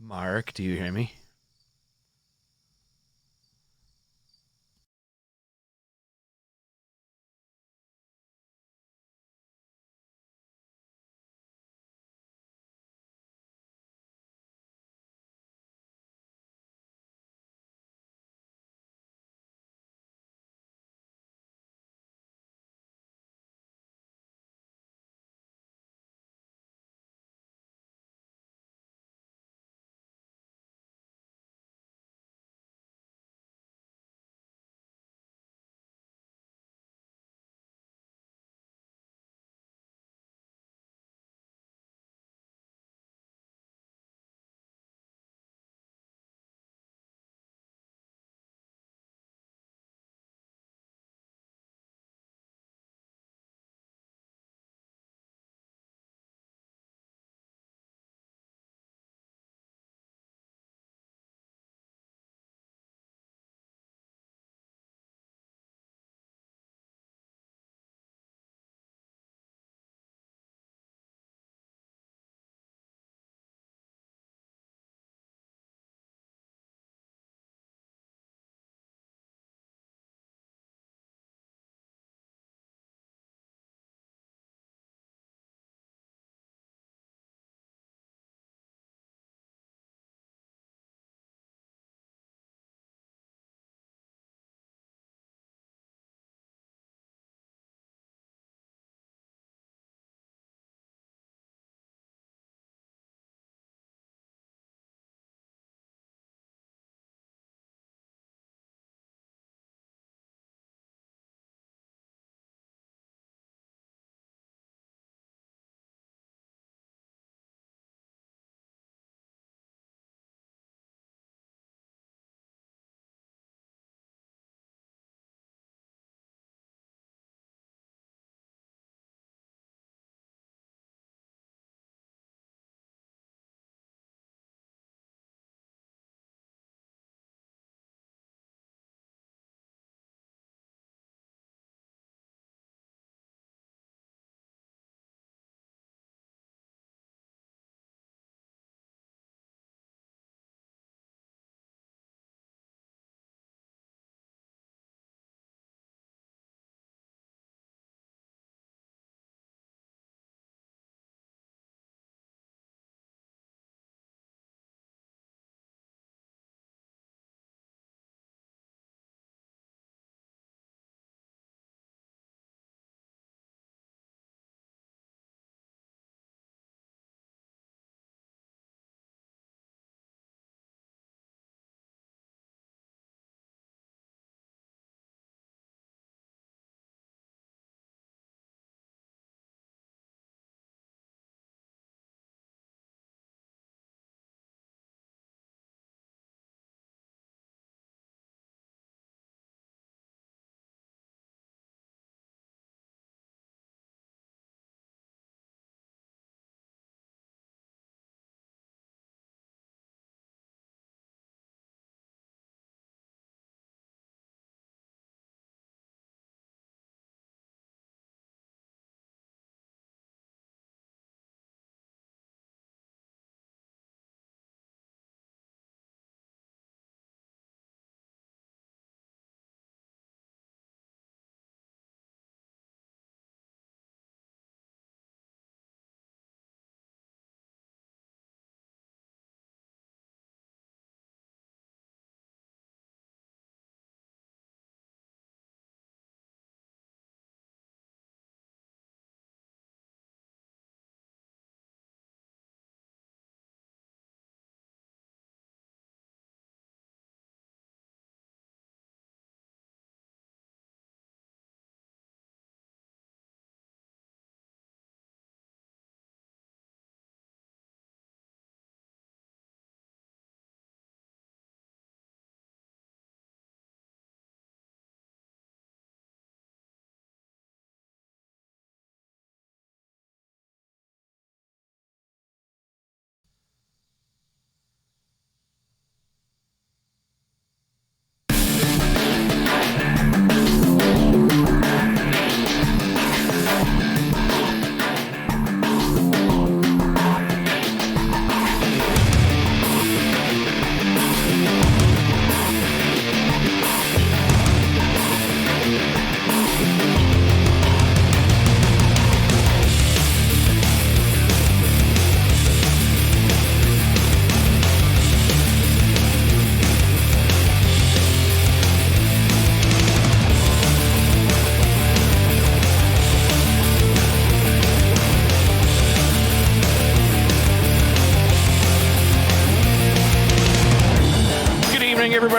Mark, do you hear me?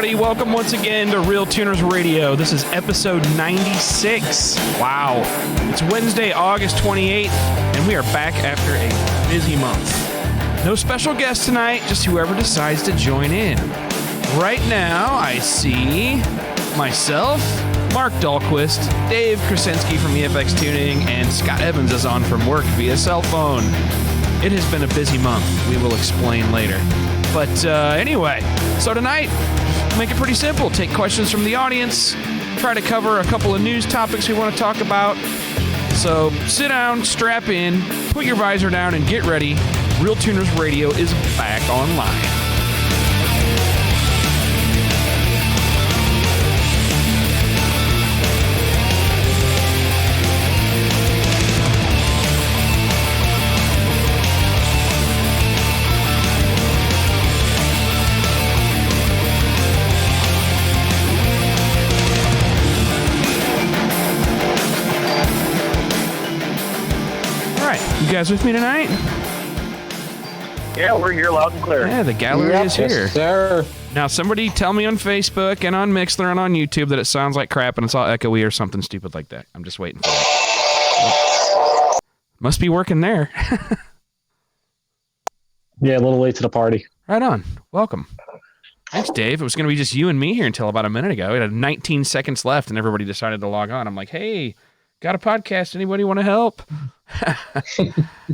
everybody. Welcome once again to RealTuners Radio. This is episode 96. Wow. It's Wednesday, August 28th, and we are back after a busy month. No special guest tonight, just whoever decides to join in. Right now, I see myself, Mark Dahlquist, Dave Krasinski from EFX Tuning, and Scott Evans is on from work via cell phone. It has been a busy month. We will explain later. But anyway, so tonight, make it pretty simple. Take questions from the audience, try to cover a couple of news topics we want to talk about. So sit down, strap in, put your visor down, and get ready. RealTuners Radio is back online. You guys with me tonight? Yeah, we're here loud and clear. Yeah, the gallery is here. Yes, sir. Now, somebody tell me on Facebook and on Mixler and on YouTube that it sounds like crap and it's all echoey or something stupid like that. I'm just waiting for it. Must be working there. Yeah, a little late to the party. Right on. Welcome. Thanks, Dave. It was going to be just you and me here until about a minute ago. We had 19 seconds left and everybody decided to log on. I'm like, hey, got a podcast. Anybody want to help?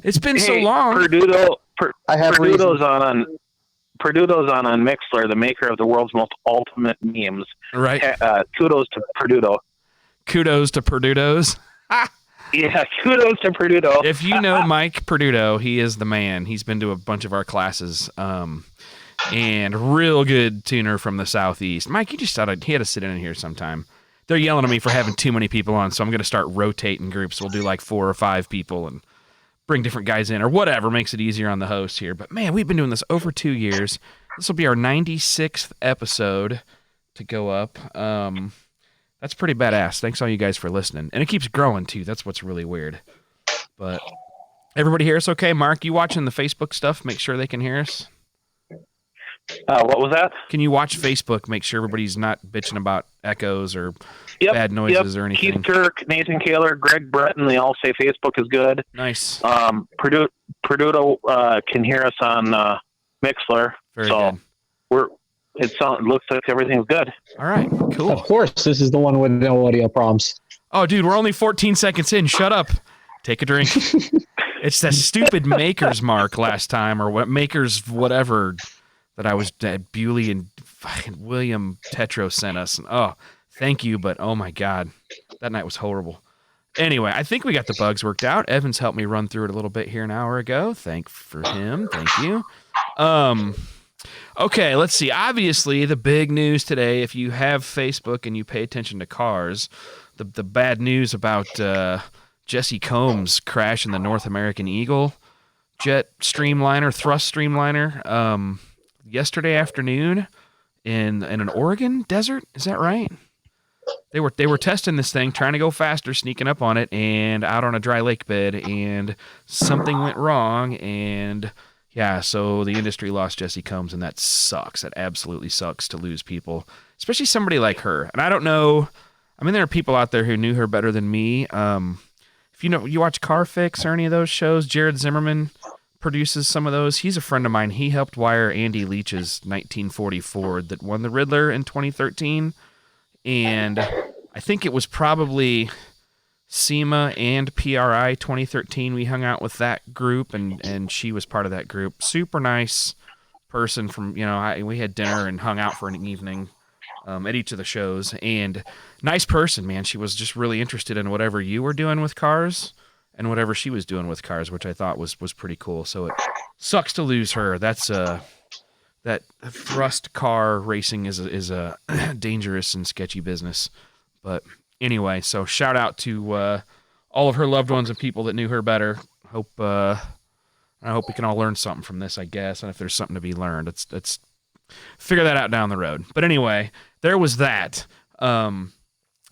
It's been so long. Perduto's on Mixler, the maker of the world's most ultimate memes. Right. Kudos to Perduto. Kudos to Perdutos. Yeah, kudos to Perduto. If you know Mike Perduto, he is the man. He's been to a bunch of our classes. And real good tuner from the Southeast. Mike, you just thought he had to sit in here sometime. They're yelling at me for having too many people on, so I'm going to start rotating groups. We'll do like 4 or 5 people and bring different guys in or whatever makes it easier on the host here. But, man, we've been doing this over 2 years. This will be our 96th episode to go up. That's pretty badass. Thanks all you guys for listening. And it keeps growing, too. That's what's really weird. But everybody hear us okay? Mark, you watching the Facebook stuff? Make sure they can hear us. What was that? Can you watch Facebook? Make sure everybody's not bitching about echoes or bad noises or anything. Keith Turk, Nathan Kaler, Greg Breton, they all say Facebook is good. Nice. Perduto can hear us on Mixler. Very good. It looks like everything's good. All right, cool. Of course, this is the one with no audio problems. Oh, dude, we're only 14 seconds in. Shut up. Take a drink. It's that stupid Maker's Mark last time or what Maker's whatever that I was at Bewley and fucking William Tetro sent us. And, oh, thank you, but oh my God, that night was horrible. Anyway, I think we got the bugs worked out. Evans helped me run through it a little bit here an hour ago. Thank for him. Thank you. Okay, let's see. Obviously, the big news today, if you have Facebook and you pay attention to cars, the bad news about Jessi Combs crashing the North American Eagle jet streamliner, thrust streamliner, yesterday afternoon in an Oregon desert. Is that right? They were testing this thing, trying to go faster, sneaking up on it, and out on a dry lake bed, and something went wrong, and yeah, so the industry lost Jessi Combs, and that sucks. That absolutely sucks to lose people, especially somebody like her. And I don't know, I mean, there are people out there who knew her better than me. If you watch Car Fix or any of those shows, Jared Zimmerman produces some of those. He's a friend of mine. He helped wire Andy Leach's 1940 Ford that won the Riddler in 2013. And I think it was probably SEMA and PRI 2013. We hung out with that group, and she was part of that group. Super nice person from, we had dinner and hung out for an evening at each of the shows. And nice person, man. She was just really interested in whatever you were doing with cars and whatever she was doing with cars, which I thought was pretty cool. So it sucks to lose her. That's that thrust car racing is a dangerous and sketchy business. But anyway, so shout out to all of her loved ones and people that knew her better. I hope we can all learn something from this, I guess. And if there's something to be learned, let's figure that out down the road. But anyway, there was that. And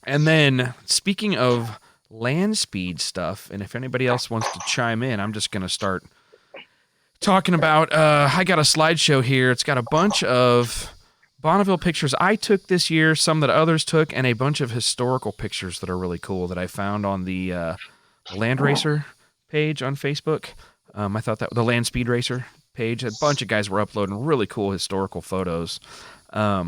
then speaking of land speed stuff, and if anybody else wants to chime in, I'm just going to start talking about, I got a slideshow here. It's got a bunch of Bonneville pictures I took this year, some that others took, and a bunch of historical pictures that are really cool that I found on the Land Racer page on Facebook. I thought that the Land Speed Racer page, a bunch of guys were uploading really cool historical photos. I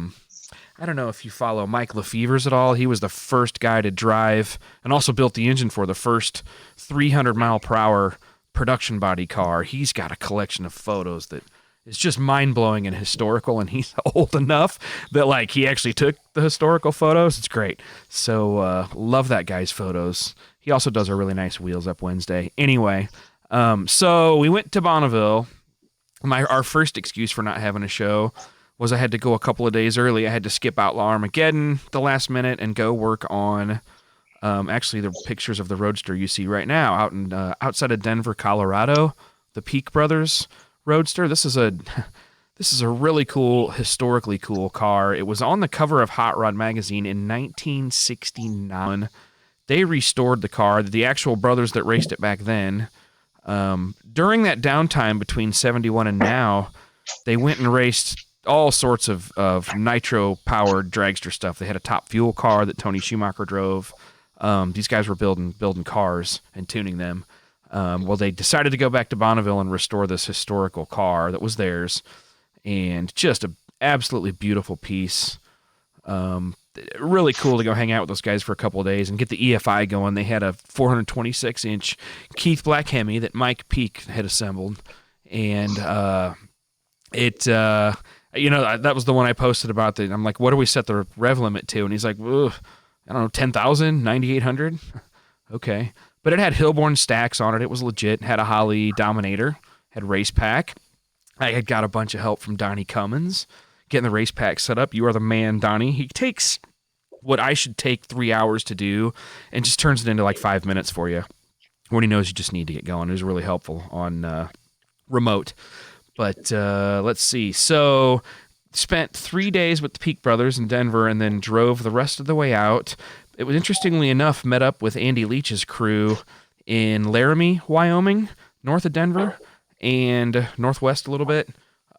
don't know if you follow Mike Lefevre's at all. He was the first guy to drive and also built the engine for the first 300 mile per hour production body car. He's got a collection of photos that is just mind-blowing and historical, and he's old enough that like he actually took the historical photos. It's great. So love that guy's photos. He also does a really nice Wheels Up Wednesday. Anyway, so we went to Bonneville. Our first excuse for not having a show was I had to go a couple of days early. I had to skip Outlaw Armageddon the last minute and go work on actually the pictures of the Roadster you see right now out in outside of Denver, Colorado, the Peak Brothers Roadster. This is a really cool, historically cool car. It was on the cover of Hot Rod magazine in 1969. They restored the car, the actual brothers that raced it back then. During that downtime between 71 and now, they went and raced all sorts of nitro-powered dragster stuff. They had a Top Fuel car that Tony Schumacher drove. These guys were building cars and tuning them. Well, they decided to go back to Bonneville and restore this historical car that was theirs, and just an absolutely beautiful piece. Really cool to go hang out with those guys for a couple of days and get the EFI going. They had a 426-inch Keith Black Hemi that Mike Peak had assembled, and that was the one I posted about. I'm like, what do we set the rev limit to? And he's like, ugh, I don't know, 10,000, 9,800? Okay. But it had Hillborn stacks on it. It was legit. It had a Holley Dominator. Had race pack. I had got a bunch of help from Donnie Cummins getting the race pack set up. You are the man, Donnie. He takes what I should take 3 hours to do and just turns it into like 5 minutes for you when he knows you just need to get going. It was really helpful on remote. But let's see. So spent 3 days with the Peak Brothers in Denver and then drove the rest of the way out. It was, interestingly enough, met up with Andy Leach's crew in Laramie, Wyoming, north of Denver, and northwest a little bit.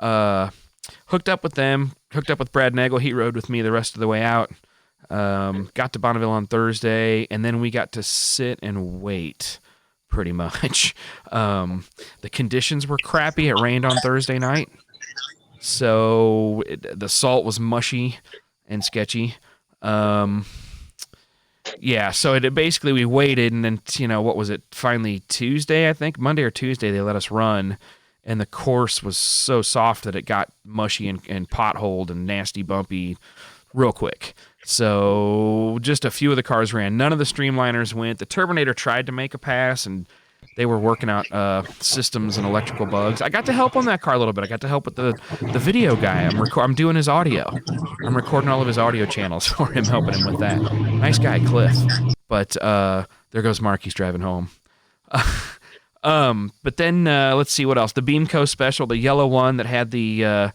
Hooked up with them, hooked up with Brad Nagel. He rode with me the rest of the way out. Got to Bonneville on Thursday, and then we got to sit and wait, pretty much. The conditions were crappy. It rained on Thursday night, so the salt was mushy and sketchy. Yeah, so it basically we waited, and then what was it? Finally Tuesday, I think Monday or Tuesday, they let us run, and the course was so soft that it got mushy and potholed and nasty, bumpy, real quick. So just a few of the cars ran. None of the Streamliners went. The Turbinator tried to make a pass, and they were working out systems and electrical bugs. I got to help on that car a little bit. I got to help with the video guy. I'm doing his audio. I'm recording all of his audio channels for him, helping him with that. Nice guy, Cliff. But there goes Mark. He's driving home. But then let's see what else. The Beamco Special, the yellow one that had the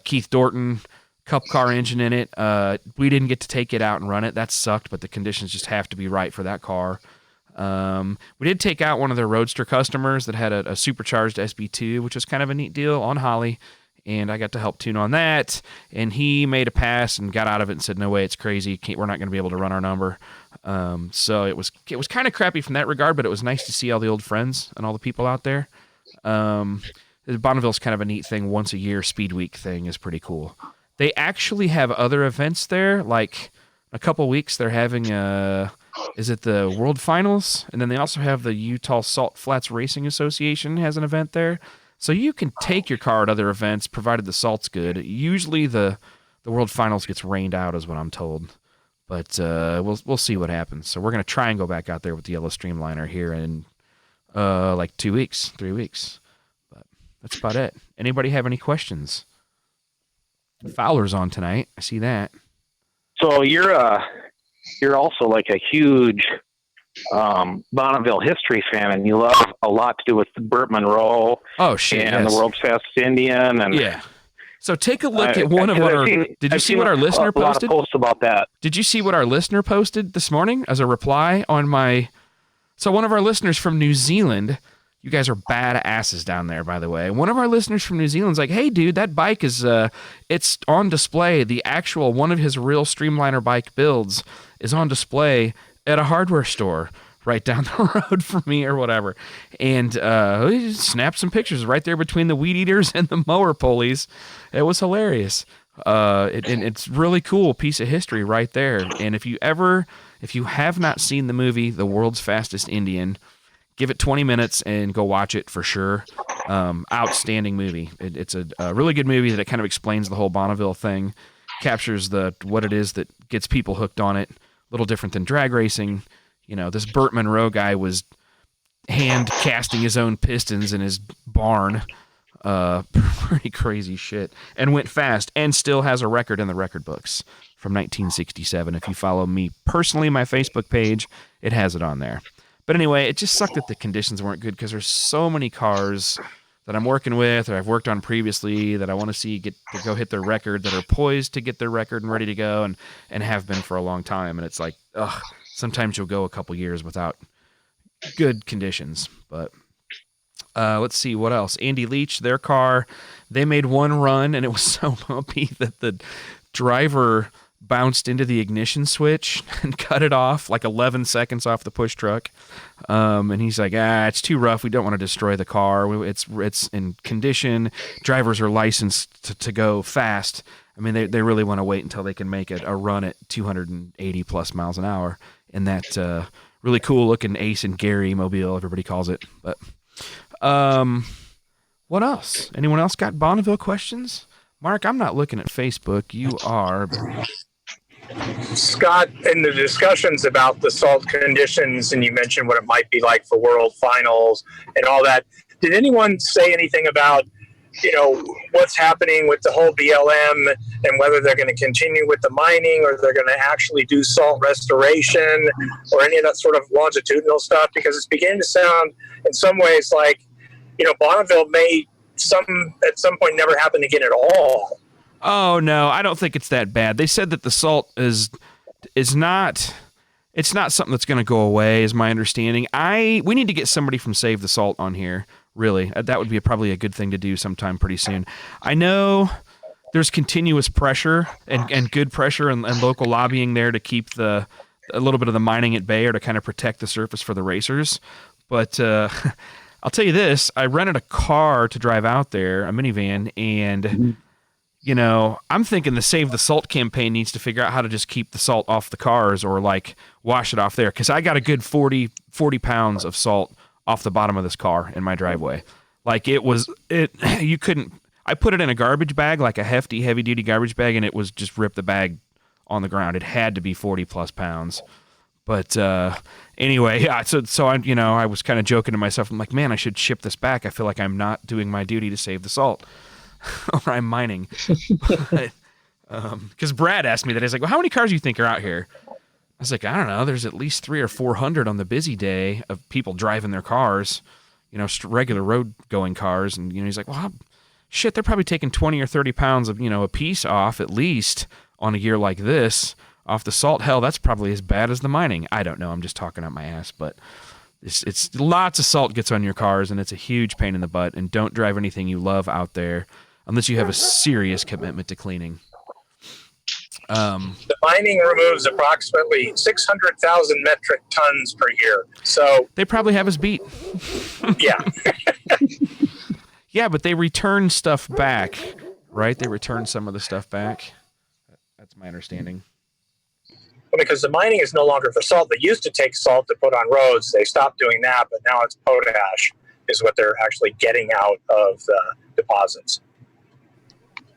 Keith Dorton Cup car engine in it. We didn't get to take it out and run it. That sucked, but the conditions just have to be right for that car. We did take out one of their Roadster customers that had a supercharged SB2, which was kind of a neat deal on Holley, and I got to help tune on that, and he made a pass and got out of it and said, no way, it's crazy. We're not going to be able to run our number. So it was kind of crappy from that regard, but it was nice to see all the old friends and all the people out there. Bonneville's kind of a neat thing. Once a year Speed Week thing is pretty cool. They actually have other events there, like a couple weeks they're having is it the World Finals? And then they also have the Utah Salt Flats Racing Association has an event there. So you can take your car at other events, provided the salt's good. Usually the World Finals gets rained out, is what I'm told. But we'll see what happens. So we're going to try and go back out there with the Yellow Streamliner here in like 2 weeks, 3 weeks. But that's about it. Anybody have any questions? Fowler's on tonight. I see that. So you're also like a huge Bonneville history fan, and you love a lot to do with Burt Monroe. Oh shit! And yes. the World's Fastest Indian, and yeah. So take a look at one of our. Did you see what our listener posted? A lot of posts about that. Did you see what our listener posted this morning as a reply on my? So one of our listeners from New Zealand You guys are badasses down there, by the way. One of our listeners from New Zealand's like, hey, dude, that bike is, it's on display. The actual, one of his real Streamliner bike builds is on display at a hardware store right down the road from me or whatever. And he snapped some pictures right there between the weed eaters and the mower pulleys. It was hilarious. And it's really cool piece of history right there. And if you have not seen the movie The World's Fastest Indian, give it 20 minutes and go watch it for sure. Outstanding movie. It's a really good movie that kind of explains the whole Bonneville thing, captures what it is that gets people hooked on it. A little different than drag racing. You know, this Burt Monroe guy was hand casting his own pistons in his barn. Pretty crazy shit. And went fast and still has a record in the record books from 1967. If you follow me personally, my Facebook page, it has it on there. But anyway, it just sucked that the conditions weren't good because there's so many cars that I'm working with or I've worked on previously that I want to see get to go hit their record, that are poised to get their record and ready to go and have been for a long time. And it's like, sometimes you'll go a couple years without good conditions. But let's see what else. Andy Leach, their car, they made one run and it was so bumpy that the driver bounced into the ignition switch and cut it off like 11 seconds off the push truck. And he's like, it's too rough. We don't want to destroy the car. It's in condition. Drivers are licensed to go fast. I mean, they really want to wait until they can make a run at 280 plus miles an hour in that really cool looking Ace and Gary mobile, everybody calls it. But what else? Anyone else got Bonneville questions? Mark, I'm not looking at Facebook. You are. Scott, in the discussions about the salt conditions, and you mentioned what it might be like for World Finals and all that, did anyone say anything about, what's happening with the whole BLM and whether they're going to continue with the mining or they're going to actually do salt restoration or any of that sort of longitudinal stuff? Because it's beginning to sound in some ways like, Bonneville may at some point never happen again at all. Oh no, I don't think it's that bad. They said that the salt is not, it's not something that's going to go away, is my understanding. We need to get somebody from Save the Salt on here. Really, that would be probably a good thing to do sometime pretty soon. I know there's continuous pressure and good pressure and local lobbying there to keep a little bit of the mining at bay or to kind of protect the surface for the racers. But I'll tell you this: I rented a car to drive out there, a minivan, and. I'm thinking the Save the Salt campaign needs to figure out how to just keep the salt off the cars or like wash it off there. Cause I got a good 40 pounds of salt off the bottom of this car in my driveway. Like I put it in a garbage bag, like a hefty, heavy duty garbage bag. And it was just ripped the bag on the ground. It had to be 40 plus pounds. But, anyway, yeah, so I was kind of joking to myself. I'm like, man, I should ship this back. I feel like I'm not doing my duty to save the salt. Or I'm mining. Because Brad asked me that. He's like, well, how many cars do you think are out here? I was like, I don't know. There's at least 300 or 400 on the busy day of people driving their cars, regular road going cars. And, he's like, well, shit, they're probably taking 20 or 30 pounds of, a piece off at least on a year like this off the salt. Hell, that's probably as bad as the mining. I don't know. I'm just talking out my ass, but it's lots of salt gets on your cars and it's a huge pain in the butt. And don't drive anything you love out there unless you have a serious commitment to cleaning. The mining removes approximately 600,000 metric tons per year. So they probably have us beat. Yeah. Yeah, but they return stuff back, right? They return some of the stuff back. That's my understanding. Well, because the mining is no longer for salt. They used to take salt to put on roads. They stopped doing that, but now it's potash is what they're actually getting out of the deposits.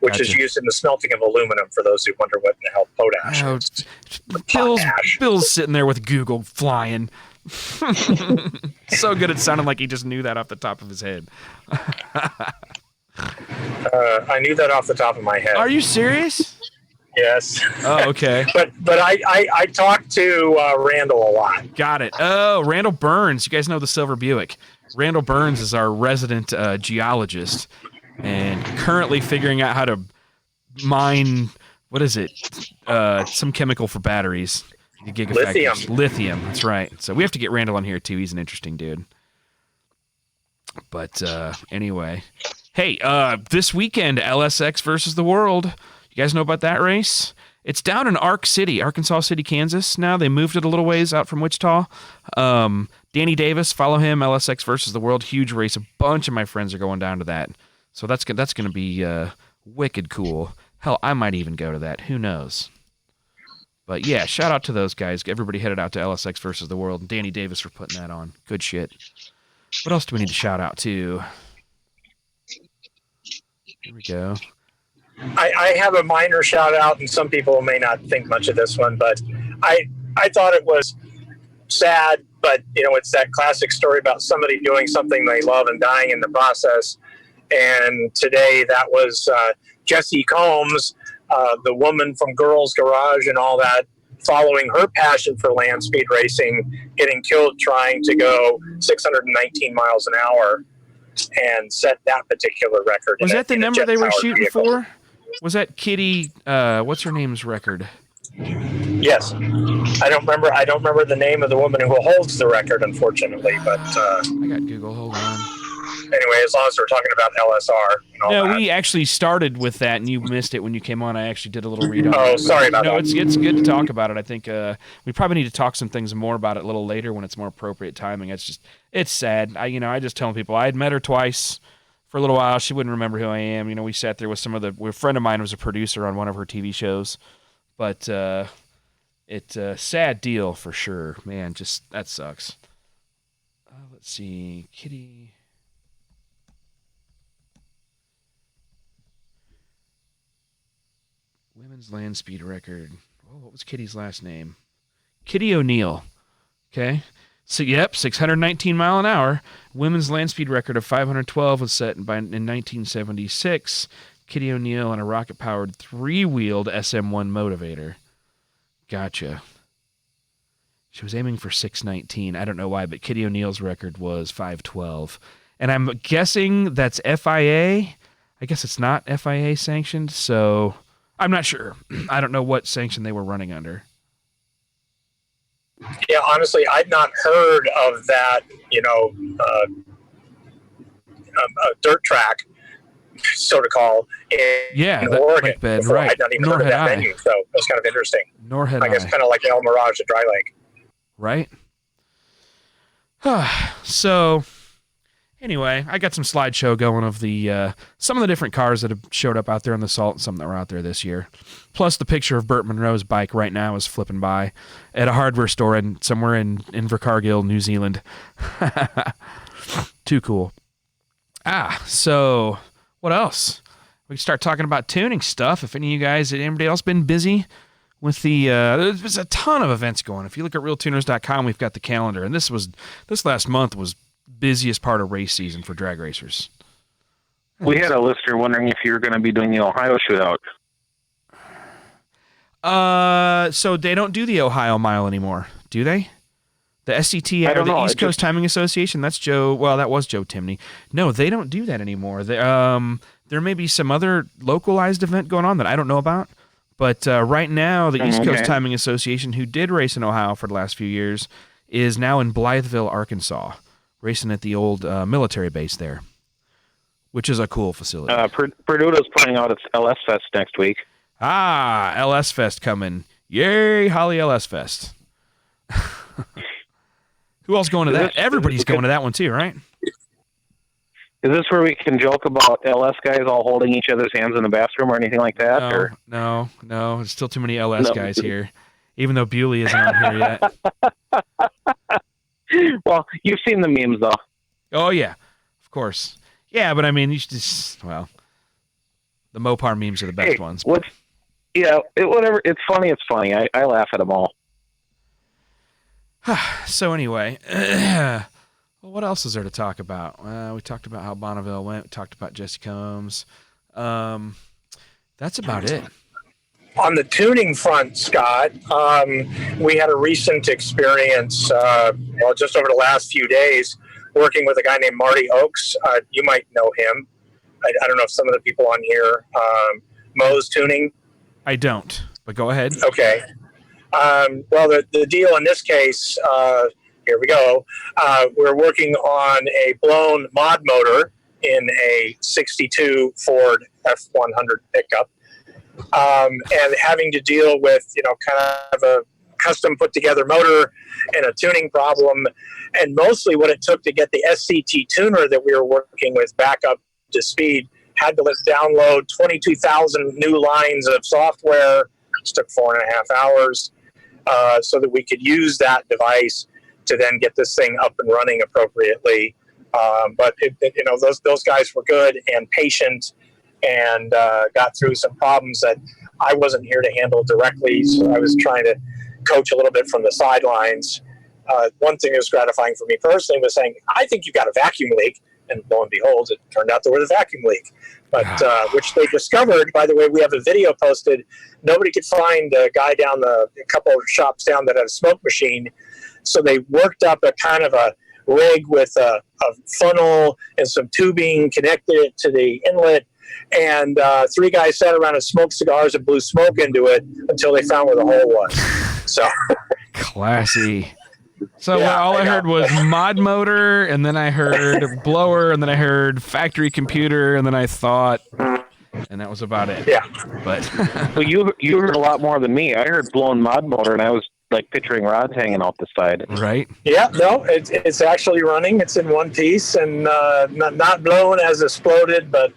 Which is used in the smelting of aluminum, for those who wonder what the hell potash is. Bill's sitting there with Google flying. So good it sounded like he just knew that off the top of his head. I knew that off the top of my head. Are you serious? Yes. Oh, okay. but I talked to Randall a lot. Got it. Oh, Randall Burns. You guys know the Silver Buick. Randall Burns is our resident geologist. And currently figuring out how to mine, what is it? Some chemical for batteries. Lithium. Lithium, that's right. So we have to get Randall on here too. He's an interesting dude. But anyway, hey, this weekend, LSX versus the World. You guys know about that race? It's down in Arkansas City, Kansas now. They moved it a little ways out from Wichita. Danny Davis, follow him, LSX versus the World. Huge race. A bunch of my friends are going down to that. So that's going to be wicked cool. Hell, I might even go to that. Who knows? But yeah, shout out to those guys. Everybody headed out to LSX versus the World. And Danny Davis for putting that on. Good shit. What else do we need to shout out to? Here we go. I have a minor shout out, and some people may not think much of this one, but I thought it was sad, but it's that classic story about somebody doing something they love and dying in the process. And today that was Jessi Combs, the woman from Girls Garage and all that, following her passion for land speed racing, getting killed trying to go 619 miles an hour and set that particular record. Was that the number they were shooting for? Was that Kitty, what's her name's record? Yes. I don't remember the name of the woman who holds the record, unfortunately, but I got Google, hold on. Anyway, as long as we're talking about LSR and all that. We actually started with that, and you missed it when you came on. I actually did a little read on it. Oh, sorry about that. No, it's good to talk about it. I think we probably need to talk some things more about it a little later when it's more appropriate timing. It's sad. I just tell people I had met her twice for a little while. She wouldn't remember who I am. We sat there with a friend of mine was a producer on one of her TV shows, but it's a sad deal for sure. Man, just that sucks. Let's see, Kitty. Women's land speed record. Oh, what was Kitty's last name? Kitty O'Neill. Okay. So, 619 mile an hour. Women's land speed record of 512 was set in 1976. Kitty O'Neill on a rocket-powered three-wheeled SM1 motivator. Gotcha. She was aiming for 619. I don't know why, but Kitty O'Neill's record was 512. And I'm guessing that's FIA. I guess it's not FIA sanctioned, so I'm not sure. I don't know what sanction they were running under. Yeah, honestly, I'd not heard of that, dirt track, so to call, in Oregon. Bed, right. I'd not even heard of that venue, so it was kind of interesting. Nor had I. I guess kind of like El Mirage at Dry Lake. Right? So, anyway, I got some slideshow going of the some of the different cars that have showed up out there on the Salt and some that were out there this year. Plus, the picture of Burt Munro's bike right now is flipping by at a hardware store somewhere in Invercargill, New Zealand. Too cool. So what else? We can start talking about tuning stuff. If anybody else been busy with the there's a ton of events going. If you look at RealTuners.com, we've got the calendar, and this last month was busiest part of race season for drag racers. We had a listener wondering if you were going to be doing the Ohio shootout. So they don't do the Ohio Mile anymore, do they? The SCT or the East Coast Timing Association, that's Joe. Well, that was Joe Timney. No, they don't do that anymore. There may be some other localized event going on that I don't know about. But right now, the East Coast Timing Association, who did race in Ohio for the last few years, is now in Blytheville, Arkansas, racing at the old military base there, which is a cool facility. Purdue's playing out its LS Fest next week. LS Fest coming. Yay, Holly LS Fest. Who else going to that? Everybody's going to that one too, right? Is this where we can joke about LS guys all holding each other's hands in the bathroom or anything like that? No. There's still too many LS guys here, even though Bewley isn't on here yet. Well, you've seen the memes, though. Oh, yeah. Of course. Yeah, but I mean, you just, the Mopar memes are the best ones. Whatever. It's funny. I laugh at them all. So anyway, what else is there to talk about? We talked about how Bonneville went. We talked about Jessi Combs. That's about it. On the tuning front, Scott, we had a recent experience, just over the last few days, working with a guy named Marty Oakes. You might know him. I don't know if some of the people on here, Moe's Tuning. I don't, but go ahead. Okay. Well, the deal in this case, here we go. We're working on a blown mod motor in a 62 Ford F100 pickup, and having to deal with, kind of a custom put together motor and a tuning problem, and mostly what it took to get the SCT tuner that we were working with back up to speed. Had to let's download 22,000 new lines of software. It took 4.5 hours so that we could use that device to then get this thing up and running appropriately. But those guys were good and patient, and got through some problems that I wasn't here to handle directly. So I was trying to coach a little bit from the sidelines. One thing that was gratifying for me personally was saying, I think you've got a vacuum leak. And lo and behold, it turned out there was a vacuum leak, but which they discovered. By the way, we have a video posted. Nobody could find a guy down a couple of shops down that had a smoke machine. So they worked up a kind of a rig with a funnel and some tubing, connected it to the inlet, and 3 guys sat around and smoked cigars and blew smoke into it until they found where the hole was. So classy. So all I heard was mod motor, and then I heard blower, and then I heard factory computer, and then I thought, and that was about it. Yeah. But well, you heard a lot more than me. I heard blown mod motor, and I was like picturing rods hanging off the side. Right. Yeah. No, it's actually running. It's in one piece, and not blown as exploded, but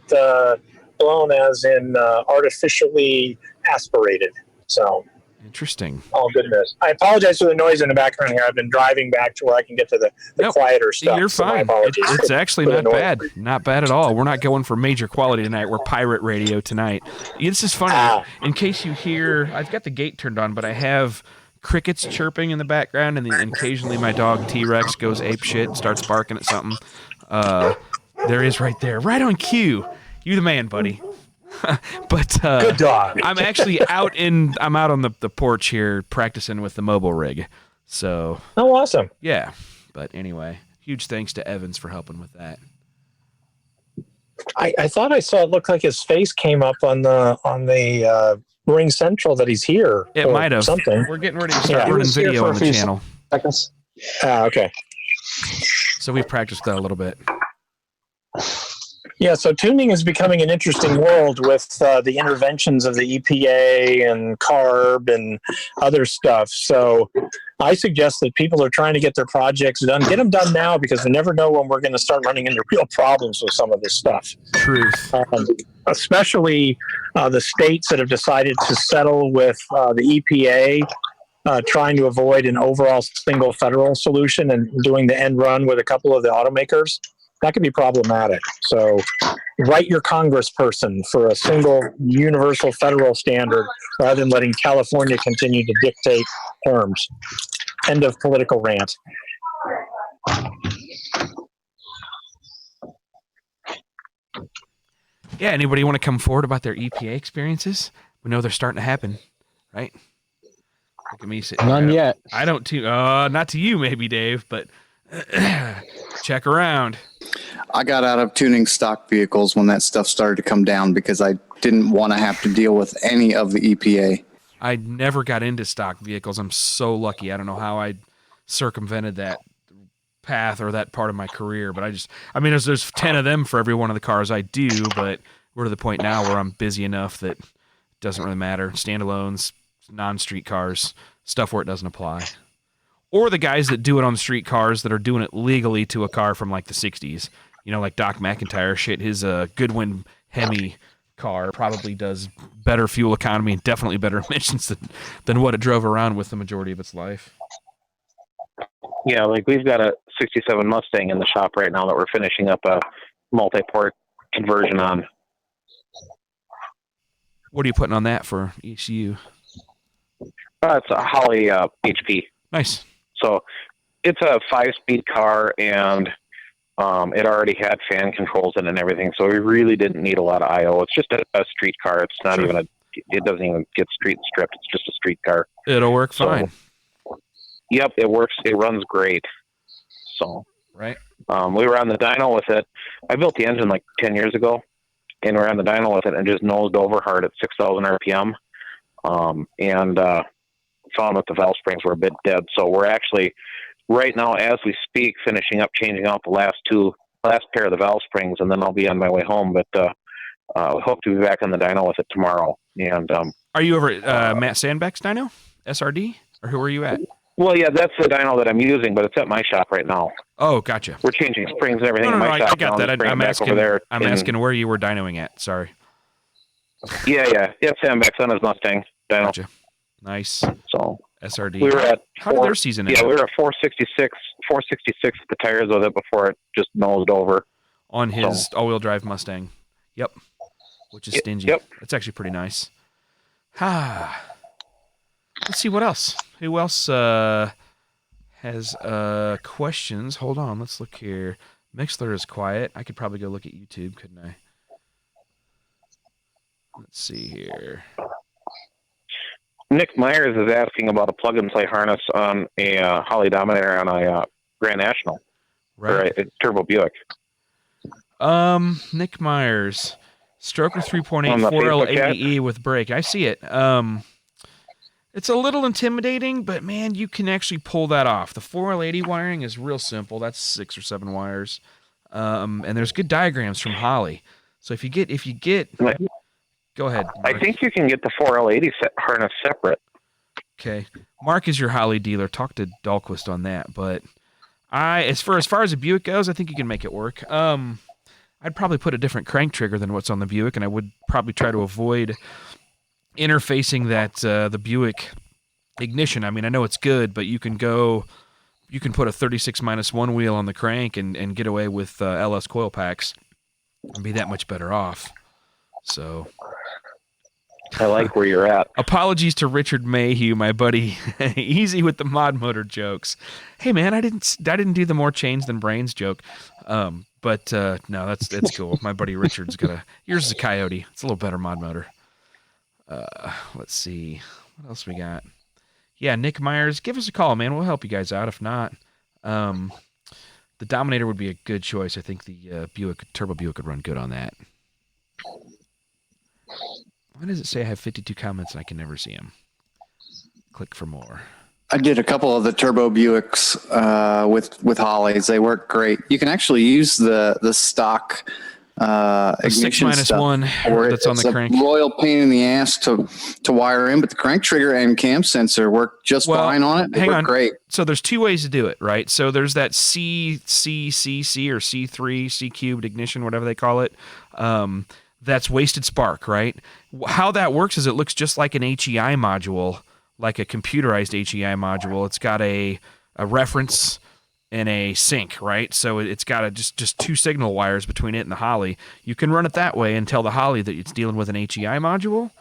blown as in artificially aspirated. So. Interesting. All goodness. I apologize for the noise in the background here. I've been driving back to where I can get to the quieter stuff. You're so fine. It's actually not bad. Not bad at all. We're not going for major quality tonight. We're pirate radio tonight. This is funny. In case you hear, I've got the gate turned on, but I have crickets chirping in the background, and occasionally my dog T-Rex goes ape shit and starts barking at something. There is right there. Right on cue. You the man, buddy. But good dog. I'm actually I'm out on the porch here practicing with the mobile rig. So awesome. Yeah. But anyway, huge thanks to Evans for helping with that. I thought I saw it look like his face came up on the Ring Central that he's here. It might have. Something. We're getting ready to start running video on the channel. Seconds. Okay. So we've practiced that a little bit. Yeah, so tuning is becoming an interesting world with the interventions of the EPA and CARB and other stuff. So I suggest that people are trying to get their projects done. Get them done now, because we never know when we're going to start running into real problems with some of this stuff. Truth. Especially the states that have decided to settle with the EPA, trying to avoid an overall single federal solution and doing the end run with a couple of the automakers. That could be problematic. So write your congressperson for a single universal federal standard rather than letting California continue to dictate terms. End of political rant. Yeah, anybody want to come forward about their EPA experiences? We know they're starting to happen, right? Look at me sitting None there. yet. I don't too. Not to you, maybe, Dave, but check around. I got out of tuning stock vehicles when that stuff started to come down because I didn't want to have to deal with any of the EPA. I never got into stock vehicles. I'm so lucky. I don't know how I circumvented that path or that part of my career, but there's 10 of them for every one of the cars I do, but we're to the point now where I'm busy enough that it doesn't really matter. Standalones, non-street cars, stuff where it doesn't apply. Or the guys that do it on street cars that are doing it legally to a car from like the 60s. Like Doc McIntyre shit, his Goodwin Hemi car probably does better fuel economy and definitely better emissions than what it drove around with the majority of its life. Yeah, like we've got a 67 Mustang in the shop right now that we're finishing up a multi-port conversion on. What are you putting on that for ECU? It's a Holly HP. Nice. So it's a 5-speed car, and it already had fan controls in it and everything, so we really didn't need a lot of I/O. It's just a street car. It's not even it doesn't even get street stripped. It's just a street car. It'll work fine. Yep, it works. It runs great. So right. We were on the dyno with it. I built the engine like 10 years ago, and we were on the dyno with it and just nosed over hard at 6,000 RPM, and found that the valve springs were a bit dead. So we're actually right now, as we speak, finishing up changing out the last pair of the valve springs, and then I'll be on my way home. But I hope to be back on the dyno with it tomorrow. And are you over at Matt Sandbeck's dyno, SRD, or who are you at? well, yeah, that's the dyno that I'm using, but it's at my shop right now. Oh, gotcha. We're changing springs and everything No, in my shop. I got that. I'm asking. Over there I'm asking where you were dynoing at. Sorry. Yeah, Sandbeck's on his Mustang dyno. Gotcha. Nice. So SRD. we were at How did their season end? Yeah, we were at 466 with the tires with it before it just nosed over. On his all-wheel drive Mustang. Yep. Which is stingy. Yep. It's actually pretty nice. Let's see what else. Who else has questions? Hold on, let's look here. Mixler is quiet. I could probably go look at YouTube, couldn't I? Let's see here. Nick Myers is asking about a plug-and-play harness on a Holly Dominator on a Grand National, Right. or a Turbo Buick. Nick Myers, Stroker 3.8 On the 4L Facebook app? AE with brake. I see it. It's a little intimidating, but man, you can actually pull that off. The 4L80 wiring is real simple. That's 6 or 7 wires. And there's good diagrams from Holly. So if you get, go ahead, Mark. I think you can get the 4L80 harness separate. Okay. Mark is your Holly dealer. Talk to Dahlquist on that. But as far as a Buick goes, I think you can make it work. I'd probably put a different crank trigger than what's on the Buick, and I would probably try to avoid interfacing that the Buick ignition. I mean, I know it's good, but you can put a 36-1 wheel on the crank and get away with LS coil packs and be that much better off. So I like where you're at. apologies to Richard Mayhew, my buddy. Easy with the mod motor jokes. Hey man, I didn't do the more chains than brains joke. But no, that's cool. My buddy Richard's yours is a Coyote. It's a little better mod motor. Let's see. What else we got? Yeah, Nick Myers, give us a call, man. We'll help you guys out. If not, the Dominator would be a good choice. I think the Turbo Buick could run good on that. Why does it say I have 52 comments and I can never see them? Click for more. I did a couple of the Turbo Buicks with Hollies. They work great. You can actually use the stock ignition 6-1 that's on the crank. It's a royal pain in the ass to wire in, but the crank trigger and cam sensor work just fine on it. They work great. So there's two ways to do it, right? So there's that CCCC or C3 C cubed ignition, whatever they call it. That's wasted spark, right? How that works is it looks just like an HEI module, like a computerized HEI module. It's got a reference and a sync, right? So it's got just 2 signal wires between it and the Holly. You can run it that way and tell the Holly that it's dealing with an HEI module,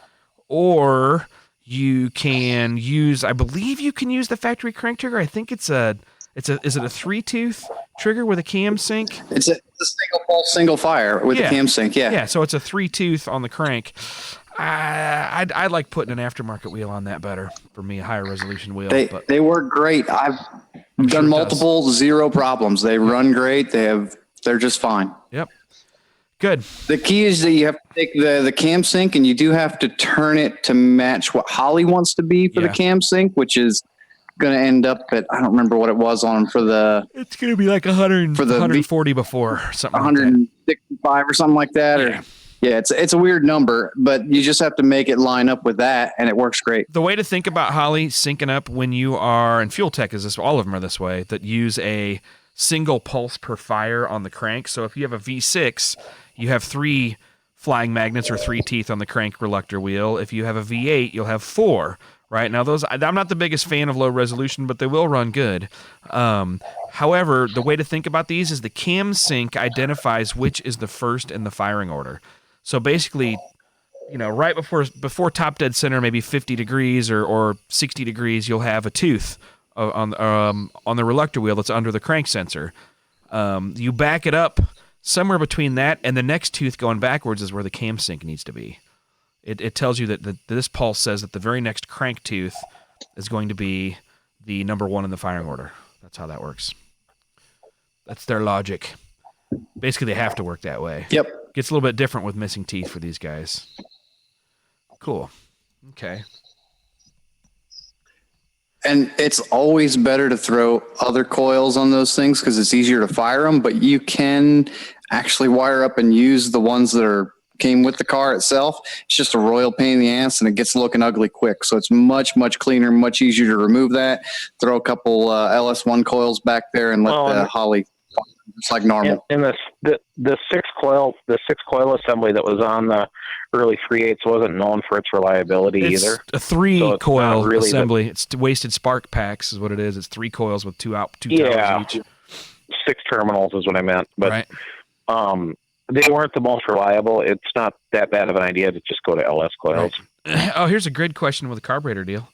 or you can use, I believe you can use the factory crank trigger. I think is it a 3-tooth trigger with a cam sync? It's a single pulse, single fire with a cam sync. Yeah. So it's a 3-tooth on the crank. I like putting an aftermarket wheel on that better for me, a higher resolution wheel. They work great. I've done multiple, zero problems. They run great. They're just fine. Yep. Good. The key is that you have to take the cam sync and you do have to turn it to match what Holly wants to be for the cam sync, which is going to end up at, I don't remember what it was on for the. It's going to be like 100 for the 140 before something. 165 or something like that. Yeah, it's a weird number, but you just have to make it line up with that, and it works great. The way to think about Holly syncing up when you are, and Fuel Tech is this, all of them are this way, that use a single pulse per fire on the crank. So if you have a V6, you have 3 flying magnets or 3 teeth on the crank reluctor wheel. If you have a V8, you'll have 4. Right now, I'm not the biggest fan of low resolution, but they will run good. However, the way to think about these is the cam sync identifies which is the first in the firing order. So basically, right before top dead center, maybe 50 degrees or 60 degrees, you'll have a tooth on the reluctor wheel that's under the crank sensor. You back it up somewhere between that and the next tooth going backwards is where the cam sync needs to be. It tells you that this pulse says that the very next crank tooth is going to be the number 1 in the firing order. That's how that works. That's their logic. Basically, they have to work that way. Yep. Gets a little bit different with missing teeth for these guys. Cool. Okay. And it's always better to throw other coils on those things because it's easier to fire them, but you can actually wire up and use the ones that came with the car itself. It's just a royal pain in the ass, and it gets looking ugly quick. So it's much, much cleaner, much easier to remove that. Throw a couple LS1 coils back there and let the Holly just like normal. And the six coil assembly that was on the early 3/8 wasn't known for its reliability either. A 3-coil assembly. It's wasted spark packs is what it is. It's 3 coils with two towers each. 6 terminals is what I meant. But right. They weren't the most reliable. It's not that bad of an idea to just go to LS coils. Right. Oh, here's a grid question with a carburetor deal.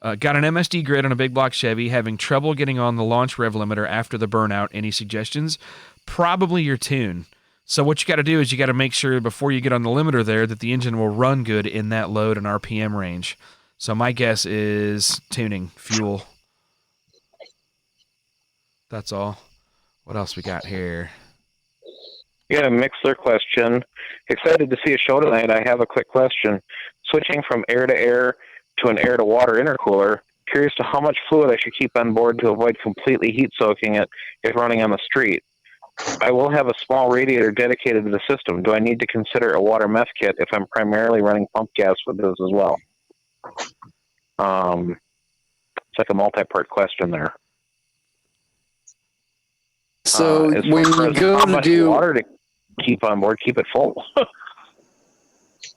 Got an MSD grid on a big block Chevy, having trouble getting on the launch rev limiter after the burnout. Any suggestions? Probably your tune. So what you got to do is you got to make sure before you get on the limiter there that the engine will run good in that load and RPM range. So my guess is tuning, fuel. That's all. What else we got here? You got a Mixler question. Excited to see a show tonight. I have a quick question. Switching from air to air to an air to water intercooler, curious to how much fluid I should keep on board to avoid completely heat soaking it if running on the street. I will have a small radiator dedicated to the system. Do I need to consider a water meth kit if I'm primarily running pump gas with this as well? It's like a multi-part question there. So when you go to do water to keep on board, keep it full.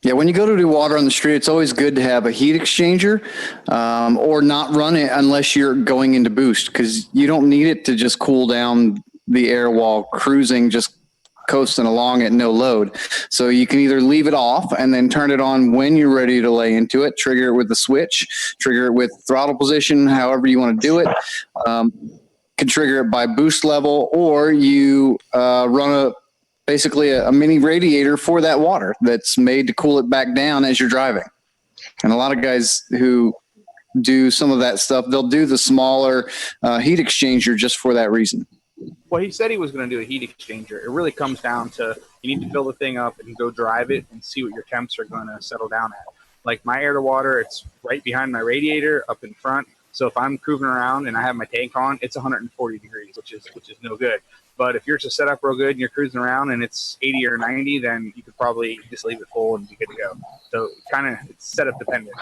Yeah, when you go to do water on the street, it's always good to have a heat exchanger or not run it unless you're going into boost, because you don't need it to just cool down the air while cruising, just coasting along at no load. So you can either leave it off and then turn it on when you're ready to lay into it, trigger it with the switch, trigger it with throttle position, however you want to do it. Can trigger it by boost level, or you run basically a mini radiator for that water that's made to cool it back down as you're driving. And a lot of guys who do some of that stuff, they'll do the smaller heat exchanger just for that reason. Well, he said he was going to do a heat exchanger. It really comes down to you need to fill the thing up and go drive it and see what your temps are going to settle down at. Like my air to water, it's right behind my radiator up in front. So if I'm cruising around and I have my tank on, it's 140 degrees, which is no good. But if yours is set up real good and you're cruising around and it's 80 or 90, then you could probably just leave it full and be good to go. So it's setup dependent.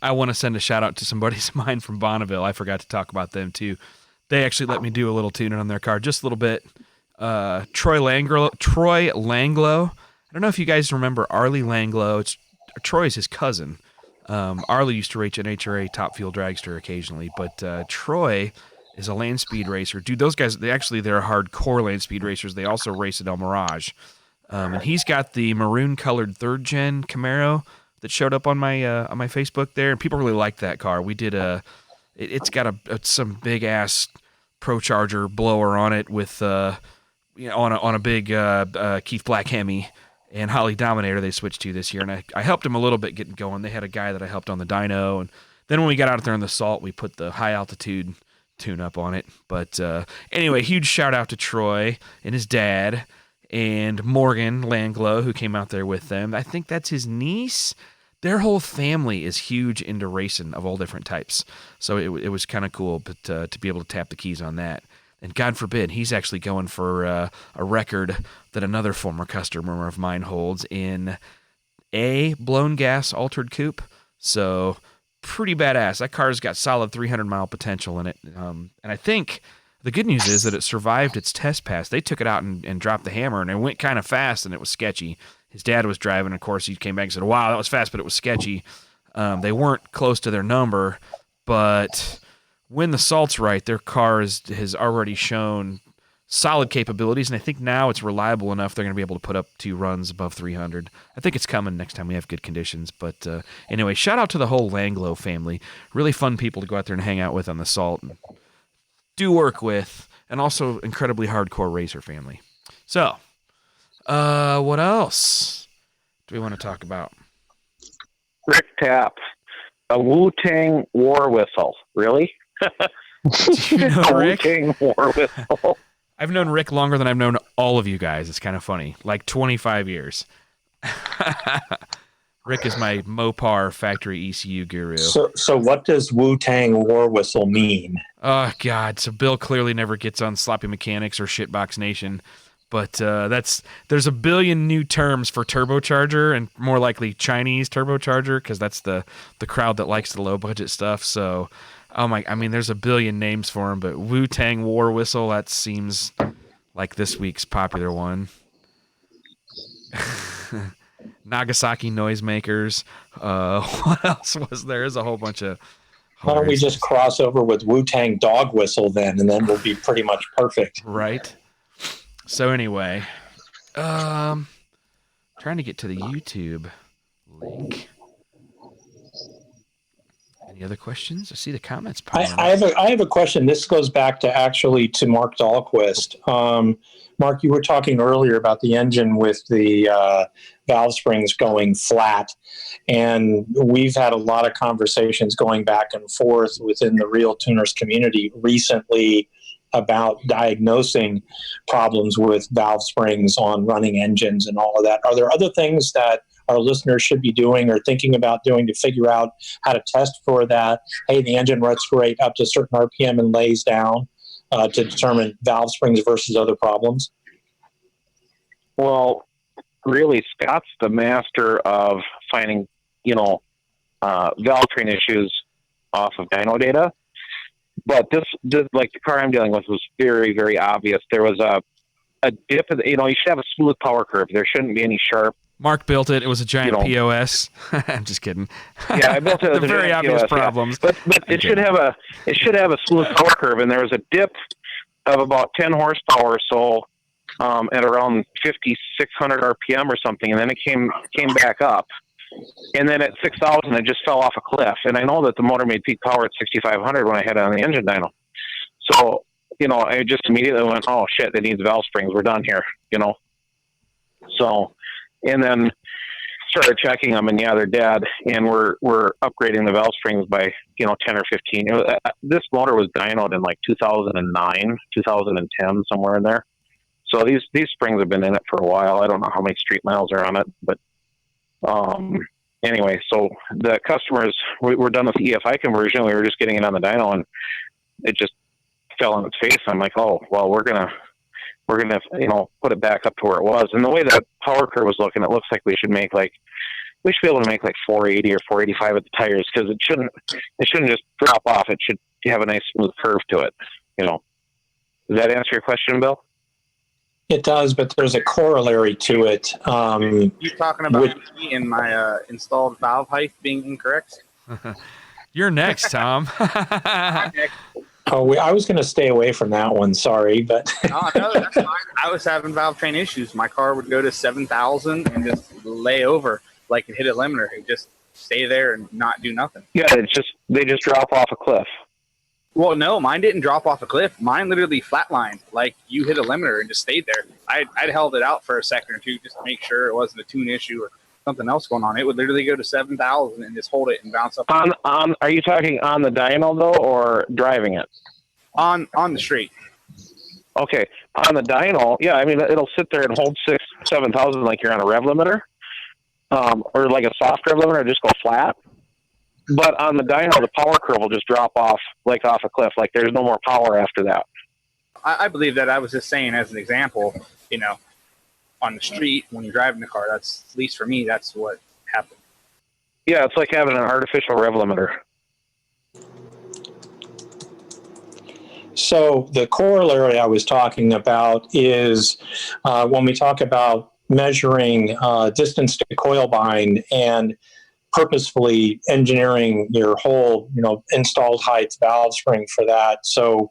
I want to send a shout out to some buddies of mine from Bonneville. I forgot to talk about them too. They actually let me do a little tuning on their car, just a little bit. Troy Langlo. I don't know if you guys remember Arlie Langlo. Troy's his cousin. Arlie used to race an NHRA top fuel dragster occasionally, but Troy is a land speed racer. Dude, those guys, they're hardcore land speed racers. They also race at El Mirage. And he's got the maroon colored 3rd gen Camaro that showed up on my Facebook there, and people really liked that car. We did it's got some big ass ProCharger blower on it with on a big Keith Black Hemi and Holly Dominator they switched to this year, and I helped him a little bit getting going. They had a guy that I helped on the dyno, and then when we got out there in the salt, we put the high altitude tune up on it. But anyway, huge shout out to Troy and his dad and Morgan Langlo, who came out there with them. I think that's his niece. Their whole family is huge into racing of all different types. So it was kind of cool but to be able to tap the keys on that. And God forbid, he's actually going for a record that another former customer of mine holds in a blown gas altered coupe. So pretty badass. That car's got solid 300-mile potential in it. And I think the good news is that it survived its test pass. They took it out and dropped the hammer, and it went kind of fast, and it was sketchy. His dad was driving. Of course, he came back and said, wow, that was fast, but it was sketchy. They weren't close to their number, but when the salt's right, their car has already shown solid capabilities, and I think now it's reliable enough they're going to be able to put up 2 runs above 300. I think it's coming next time we have good conditions. But anyway, shout out to the whole Langlo family. Really fun people to go out there and hang out with on the salt and do work with, and also incredibly hardcore racer family. So, what else do we want to talk about? Rick Tapp, a Wu-Tang war whistle. Really? Do you know Rick? Wu-Tang war whistle. I've known Rick longer than I've known all of you guys. It's kind of funny. Like 25 years. Rick is my Mopar factory ECU guru. So what does Wu-Tang War Whistle mean? Oh, God. So Bill clearly never gets on Sloppy Mechanics or Shitbox Nation. But there's a billion new terms for turbocharger, and more likely Chinese turbocharger, because that's the crowd that likes the low-budget stuff. So, there's a billion names for them, but Wu-Tang War Whistle, that seems like this week's popular one. Nagasaki Noisemakers. What else was there? There's a whole bunch of... Why don't we just cross over with Wu-Tang Dog Whistle then, and then we'll be pretty much perfect. Right. So anyway, trying to get to the YouTube link. Any other questions? I see the comments. I have a question. This goes back to Mark Dahlquist. Mark, you were talking earlier about the engine with the valve springs going flat, and we've had a lot of conversations going back and forth within the RealTuners community recently about diagnosing problems with valve springs on running engines and all of that. Are there other things that our listeners should be doing or thinking about doing to figure out how to test for that? Hey, the engine runs great up to a certain RPM and lays down to determine valve springs versus other problems? Well, really, Scott's the master of finding, valve train issues off of dyno data. But this, like the car I'm dealing with, was very, very obvious. There was a dip. You should have a smooth power curve. There shouldn't be any sharp. Mark built it. It was a giant POS. I'm just kidding. Yeah, I built it. The very obvious POS, problems. Yeah. But it should have a smooth power curve, and there was a dip of about 10 horsepower or so at around 5,600 RPM or something, and then it came back up. And then at 6,000, it just fell off a cliff. And I know that the motor made peak power at 6,500 when I had it on the engine dyno. So, I just immediately went, oh, shit, it needs valve springs. We're done here, So, and then started checking them, and yeah, they're dead. And we're upgrading the valve springs by, 10 or 15. This motor was dynoed in like 2009, 2010, somewhere in there. So these springs have been in it for a while. I don't know how many street miles are on it, but anyway, so the customers, we're done with the EFI conversion. We were just getting it on the dyno, and it just fell on its face. I'm like, oh, well, we're gonna put it back up to where it was. And the way the power curve was looking, it looks like we should be able to make like 480 or 485 at the tires, because it shouldn't just drop off. It should have a nice smooth curve to it. Does that answer your question, Bill? It does, but there's a corollary to it. You talking about me and my installed valve height being incorrect? You're next, Tom. Oh, I was going to stay away from that one. Sorry, but no, that's fine. I was having valve train issues. My car would go to 7,000 and just lay over like it hit a limiter. It just stay there and not do nothing. Yeah, they just drop off a cliff. Well, no, mine didn't drop off a cliff. Mine literally flatlined, like you hit a limiter and just stayed there. I'd held it out for a second or two just to make sure it wasn't a tune issue or something else going on. It would literally go to 7,000 and just hold it and bounce up. Are you talking on the dyno though, or driving it? On the street. Okay, on the dyno, yeah. I mean, it'll sit there and hold 6,000-7,000 like you're on a rev limiter, or like a soft rev limiter, just go flat. But on the dyno, the power curve will just drop off like off a cliff. Like there's no more power after that. I believe that. I was just saying as an example, on the street when you're driving the car, that's, at least for me, that's what happened. Yeah, it's like having an artificial rev limiter. So the corollary I was talking about is when we talk about measuring distance to coil bind and purposefully engineering your whole, installed height valve spring for that. So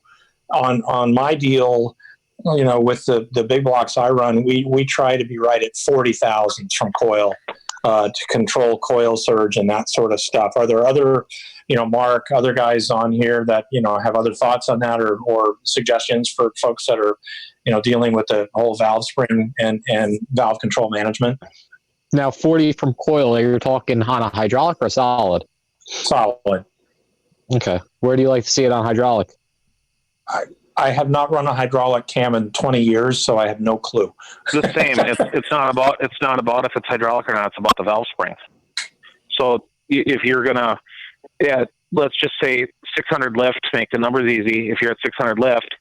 on my deal, with the big blocks I run, we try to be right at 40 thousandths from coil to control coil surge and that sort of stuff. Are there other, Mark, other guys on here that, have other thoughts on that or suggestions for folks that are, dealing with the whole valve spring and valve control management? Now, 40 from coil, you're talking on a hydraulic or solid? Solid. Okay. Where do you like to see it on hydraulic? I have not run a hydraulic cam in 20 years, so I have no clue. The same. It's not about if it's hydraulic or not. It's about the valve springs. So if you're gonna, let's just say 600 lift, make the numbers easy. If you're at 600 lift,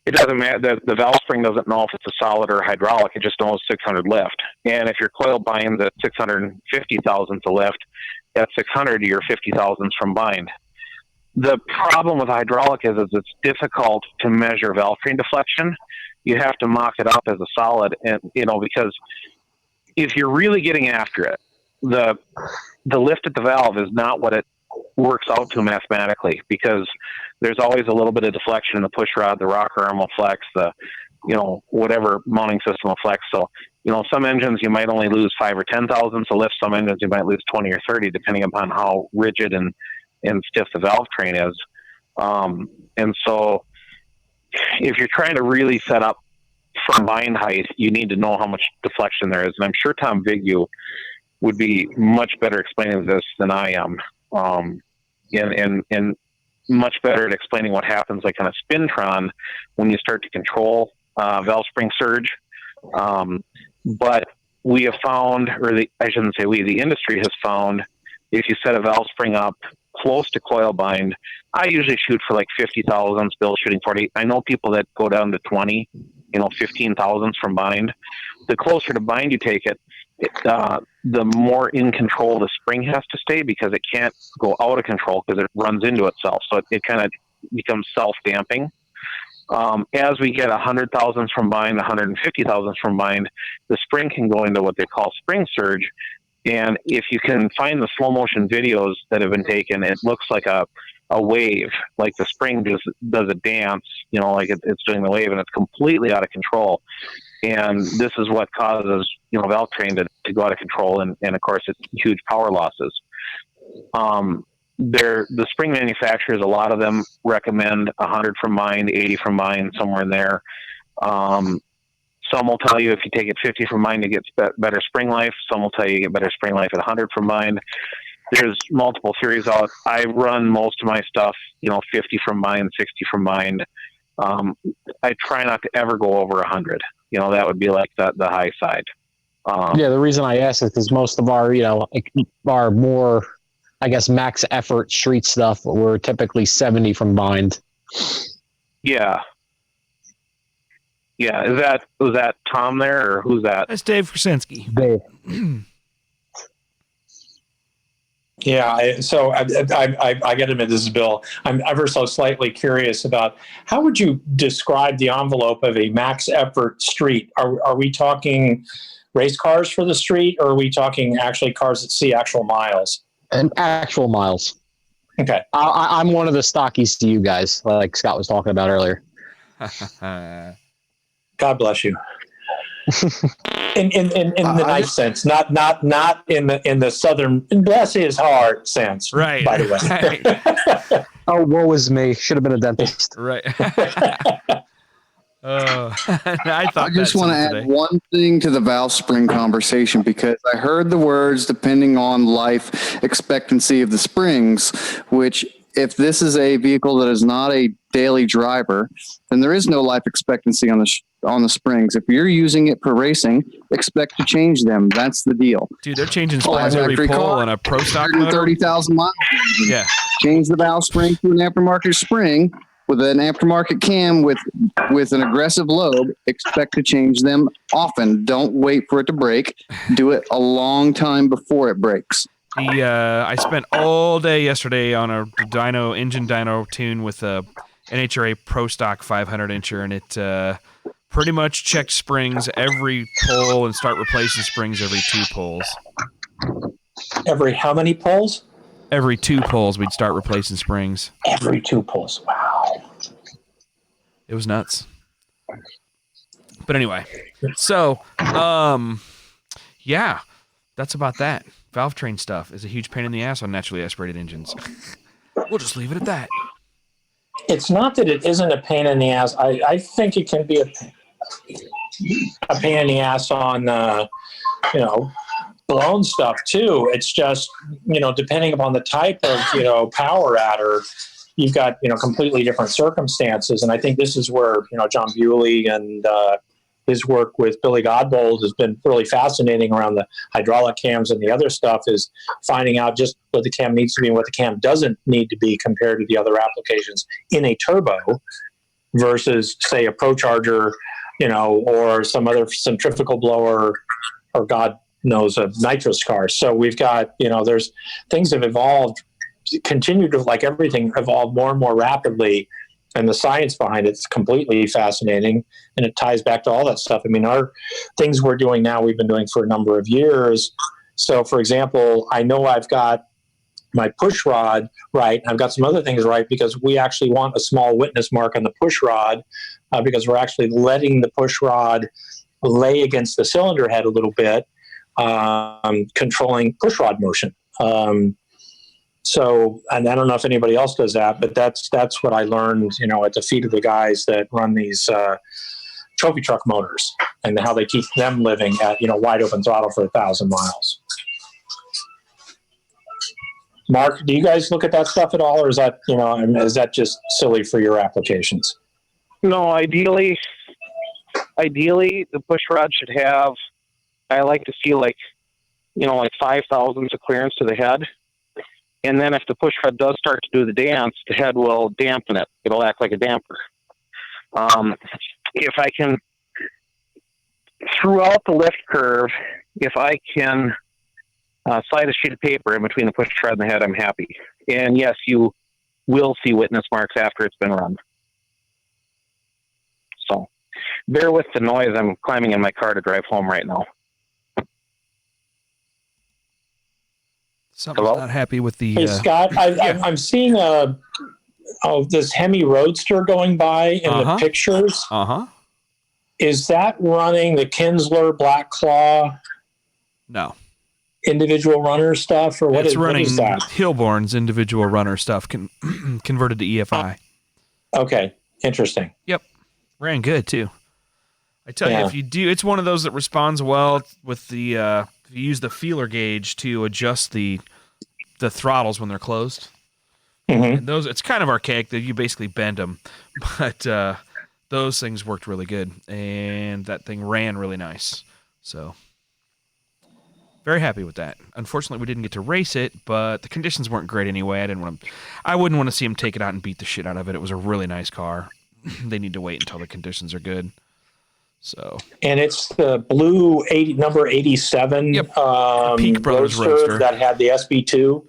it doesn't matter. The valve spring doesn't know if it's a solid or hydraulic. It just knows 600 lift. And if your coil binds at 650 thousandths a lift, at 600, you're 50 thousandths from bind. The problem with hydraulic is it's difficult to measure valve train deflection. You have to mock it up as a solid, and because if you're really getting after it, the lift at the valve is not what it works out to mathematically, because there's always a little bit of deflection in the push rod, the rocker arm will flex, whatever mounting system will flex. So, some engines you might only lose 5 or 10 thousandths a lift. Some engines you might lose 20 or 30, depending upon how rigid and stiff the valve train is. And so if you're trying to really set up from bind height, you need to know how much deflection there is. And I'm sure Tom Vignew would be much better explaining this than I am. And much better at explaining what happens like on a spintron when you start to control valve spring surge. But we have found, the industry has found, if you set a valve spring up close to coil bind, I usually shoot for like 50 thousandths, Bill's shooting 40. I know people that go down to 20, 15 thousandths from bind. The closer to bind you take it, the more in control the spring has to stay, because it can't go out of control because it runs into itself. So it kind of becomes self-damping. As we get 100 thousandths from bind, 150 thousandths from bind, the spring can go into what they call spring surge. And if you can find the slow motion videos that have been taken, it looks like a wave, like the spring does a dance, like it's doing the wave, and it's completely out of control. And this is what causes, valve train to go out of control. And of course, it's huge power losses. The spring manufacturers, a lot of them recommend 100 from bind, 80 from bind, somewhere in there. Some will tell you if you take it 50 from bind, you get better spring life. Some will tell you get better spring life at 100 from bind. There's multiple theories out. I run most of my stuff, 50 from bind, 60 from bind. I try not to ever go over 100. That would be like the high side. The reason I ask is because most of our, our more, I guess, max effort street stuff, we're typically 70 from bind. Yeah. Yeah. Was that Tom there, or who's that? That's Dave Krasinski. Dave. Yeah, so I got to admit, this is Bill. I'm ever so slightly curious about how would you describe the envelope of a max effort street? Are we talking race cars for the street, or are we talking actually cars that see actual miles? And actual miles. Okay. I'm one of the stock ECU guys, like Scott was talking about earlier. God bless you. In the nice sense, not in the southern bless his heart sense. Right. By the way. Oh, woe is me. Should have been a dentist. Right. I just want to add one thing to the valve spring conversation, because I heard the words depending on life expectancy of the springs, which if this is a vehicle that is not a daily driver, then there is no life expectancy on the springs. If you're using it for racing, expect to change them. That's the deal. Dude, they're changing springs every pull on a pro stock motor. 30,000 miles. Yeah. Change the valve spring to an aftermarket spring with an aftermarket cam with an aggressive lobe. Expect to change them often. Don't wait for it to break. Do it a long time before it breaks. I spent all day yesterday on a engine dyno tune with a NHRA Pro Stock 500 incher, and it pretty much checked springs every pull and start replacing springs every 2 pulls. Every how many pulls? Every 2 pulls, we'd start replacing springs. Every 2 pulls. Wow. It was nuts. But anyway, so, yeah, that's about that. Valve train stuff is a huge pain in the ass on naturally aspirated engines. We'll just leave it at that. It's not that it isn't a pain in the ass. I think it can be a pain in the ass on, blown stuff too. It's just, depending upon the type of, power adder, you've got, completely different circumstances. And I think this is where, John Bewley and his work with Billy Godbold has been really fascinating around the hydraulic cams and the other stuff, is finding out just what the cam needs to be and what the cam doesn't need to be compared to the other applications in a turbo versus, say, a Pro Charger, or some other centrifugal blower, or God knows, a nitrous car. So we've got, there's things have evolved, continued to, like everything, evolve more and more rapidly. And the science behind it's completely fascinating, and it ties back to all that stuff. I mean, our things we're doing now, we've been doing for a number of years. So, for example, I know I've got my push rod right. I've got some other things right because we actually want a small witness mark on the push rod because we're actually letting the push rod lay against the cylinder head a little bit, controlling push rod motion. So, and I don't know if anybody else does that, but that's what I learned, at the feet of the guys that run these trophy truck motors, and how they keep them living at, wide open throttle for 1,000 miles. Mark, do you guys look at that stuff at all, or is that just silly for your applications? No, ideally the push rod should have, I like to see like 5 thousandths of clearance to the head. And then if the push rod does start to do the dance, the head will dampen it. It'll act like a damper. If I can, throughout the lift curve, if I can slide a sheet of paper in between the push rod and the head, I'm happy. And yes, you will see witness marks after it's been run. So bear with the noise. I'm climbing in my car to drive home right now. Something's not happy with the... Hey, Scott, I'm seeing this Hemi Roadster going by in the pictures. Is that running the Kinsler Black Claw? No. Individual runner stuff, or what it's running what is that? Hilborn's individual runner stuff converted to EFI. Okay, interesting. Yep. Ran good, too. I tell you, if you do, it's one of those that responds well with the... if you use the feeler gauge to adjust the throttles when they're closed. And those, it's kind of archaic that you basically bend them, but those things worked really good, and that thing ran really nice. So very happy with that. Unfortunately, we didn't get to race it, but the conditions weren't great anyway. I wouldn't want to see him take it out and beat the shit out of it. It was a really nice car. They need to wait until the conditions are good. So, and it's the blue number 87 Peak Brothers Roadster that had the SB2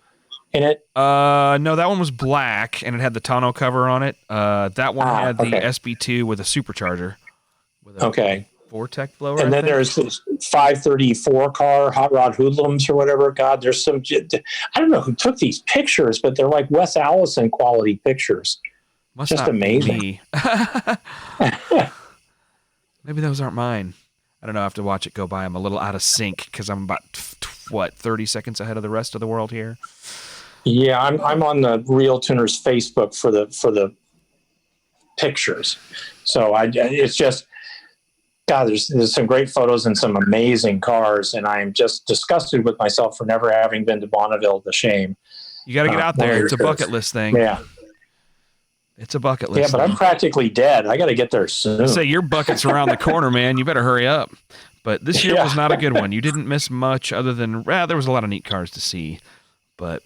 in it. No, that one was black and it had the tonneau cover on it. That one had the SB2 with a supercharger. With a Vortec blower. And then there's this 534 car, Hot Rod Hoodlums or whatever. God, there's some. I don't know who took these pictures, but they're like Wes Allison quality pictures. Must just not amazing. Be Maybe those aren't mine. I don't know. I have to watch it go by. I'm a little out of sync because I'm about 30 seconds ahead of the rest of the world here. Yeah, I'm on the RealTuners Facebook for the pictures. So it's just, God, there's some great photos and some amazing cars, and I'm just disgusted with myself for never having been to Bonneville. The shame. You got to get out there. It's a bucket list thing. Yeah. It's a bucket list. Yeah, but I'm practically dead. I got to get there soon. Say your bucket's around the corner, man. You better hurry up. But this year was not a good one. You didn't miss much other than there was a lot of neat cars to see. But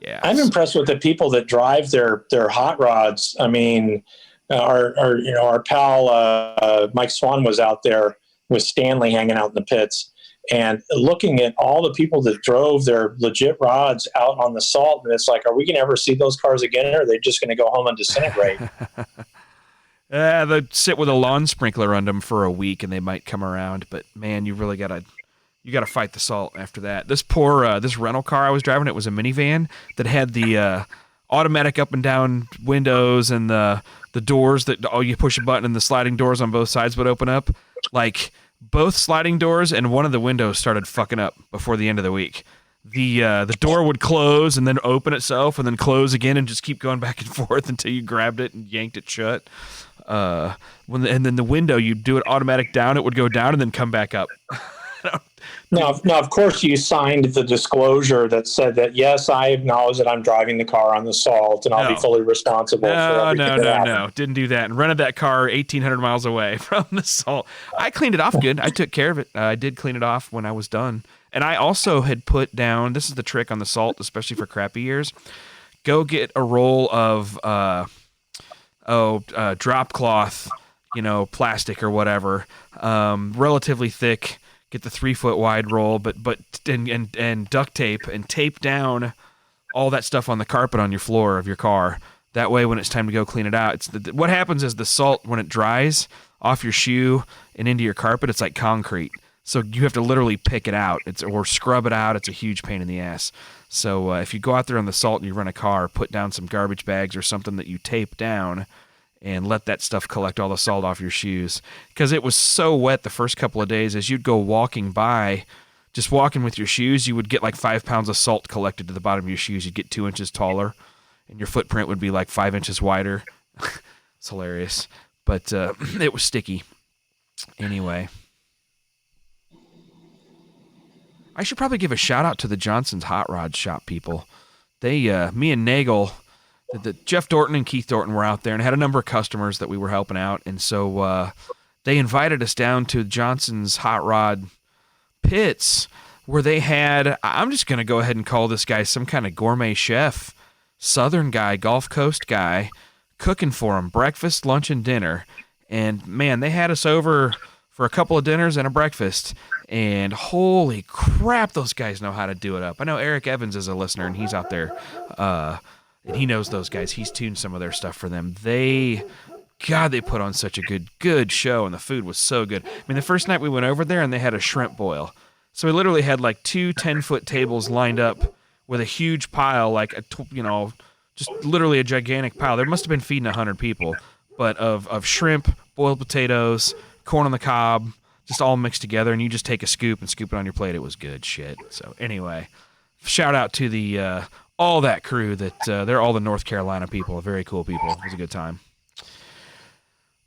yeah, I'm impressed with the people that drive their hot rods. I mean, our pal Mike Swan was out there with Stanley hanging out in the pits. And looking at all the people that drove their legit rods out on the salt, and it's like, are we going to ever see those cars again, or are they just going to go home and disintegrate? They'd sit with a lawn sprinkler on them for a week, and they might come around. But man, you really gotta fight the salt after that. This poor this rental car I was driving, it was a minivan that had the automatic up and down windows and the doors that you push a button and the sliding doors on both sides would open up, like. Both sliding doors and one of the windows started fucking up before the end of the week. The door would close and then open itself and then close again and just keep going back and forth until you grabbed it and yanked it shut. And then the window, you'd do it automatic down, it would go down and then come back up. Now, of course, you signed the disclosure that said that, yes, I acknowledge that I'm driving the car on the salt and I'll be fully responsible for everything that happened. No. Didn't do that. And rented that car 1,800 miles away from the salt. I cleaned it off good. I took care of it. I did clean it off when I was done. And I also had put down, this is the trick on the salt, especially for crappy years, go get a roll of drop cloth, plastic or whatever, relatively thick. Get the 3-foot wide roll, and duct tape and tape down all that stuff on the carpet on your floor of your car. That way, when it's time to go clean it out, what happens is the salt, when it dries off your shoe and into your carpet, it's like concrete. So you have to literally pick it out, or scrub it out. It's a huge pain in the ass. So if you go out there on the salt and you run a car, put down some garbage bags or something that you tape down, and let that stuff collect all the salt off your shoes. Because it was so wet the first couple of days, as you'd go walking by, just walking with your shoes, you would get like 5 pounds of salt collected to the bottom of your shoes. You'd get 2 inches taller, and your footprint would be like 5 inches wider. It's hilarious. But it was sticky. Anyway. I should probably give a shout out to the Johnson's Hot Rod Shop people. They, me and Nagel... Jeff Dorton and Keith Dorton were out there and had a number of customers that we were helping out. And so they invited us down to Johnson's Hot Rod pits where they had, I'm just going to go ahead and call this guy some kind of gourmet chef, Southern guy, Gulf Coast guy, cooking for them breakfast, lunch, and dinner. And, man, they had us over for a couple of dinners and a breakfast. And holy crap, those guys know how to do it up. I know Eric Evans is a listener, and he's out there. And he knows those guys. He's tuned some of their stuff for them. They put on such a good show, and the food was so good. I mean, the first night we went over there, and they had a shrimp boil. So we literally had like 2 10-foot tables lined up with a huge pile, like just literally a gigantic pile. There must have been feeding 100 people, but of shrimp, boiled potatoes, corn on the cob, just all mixed together, and you just take a scoop and scoop it on your plate. It was good shit. So anyway, shout out to the all that crew that they're all the North Carolina people, very cool people. It was a good time.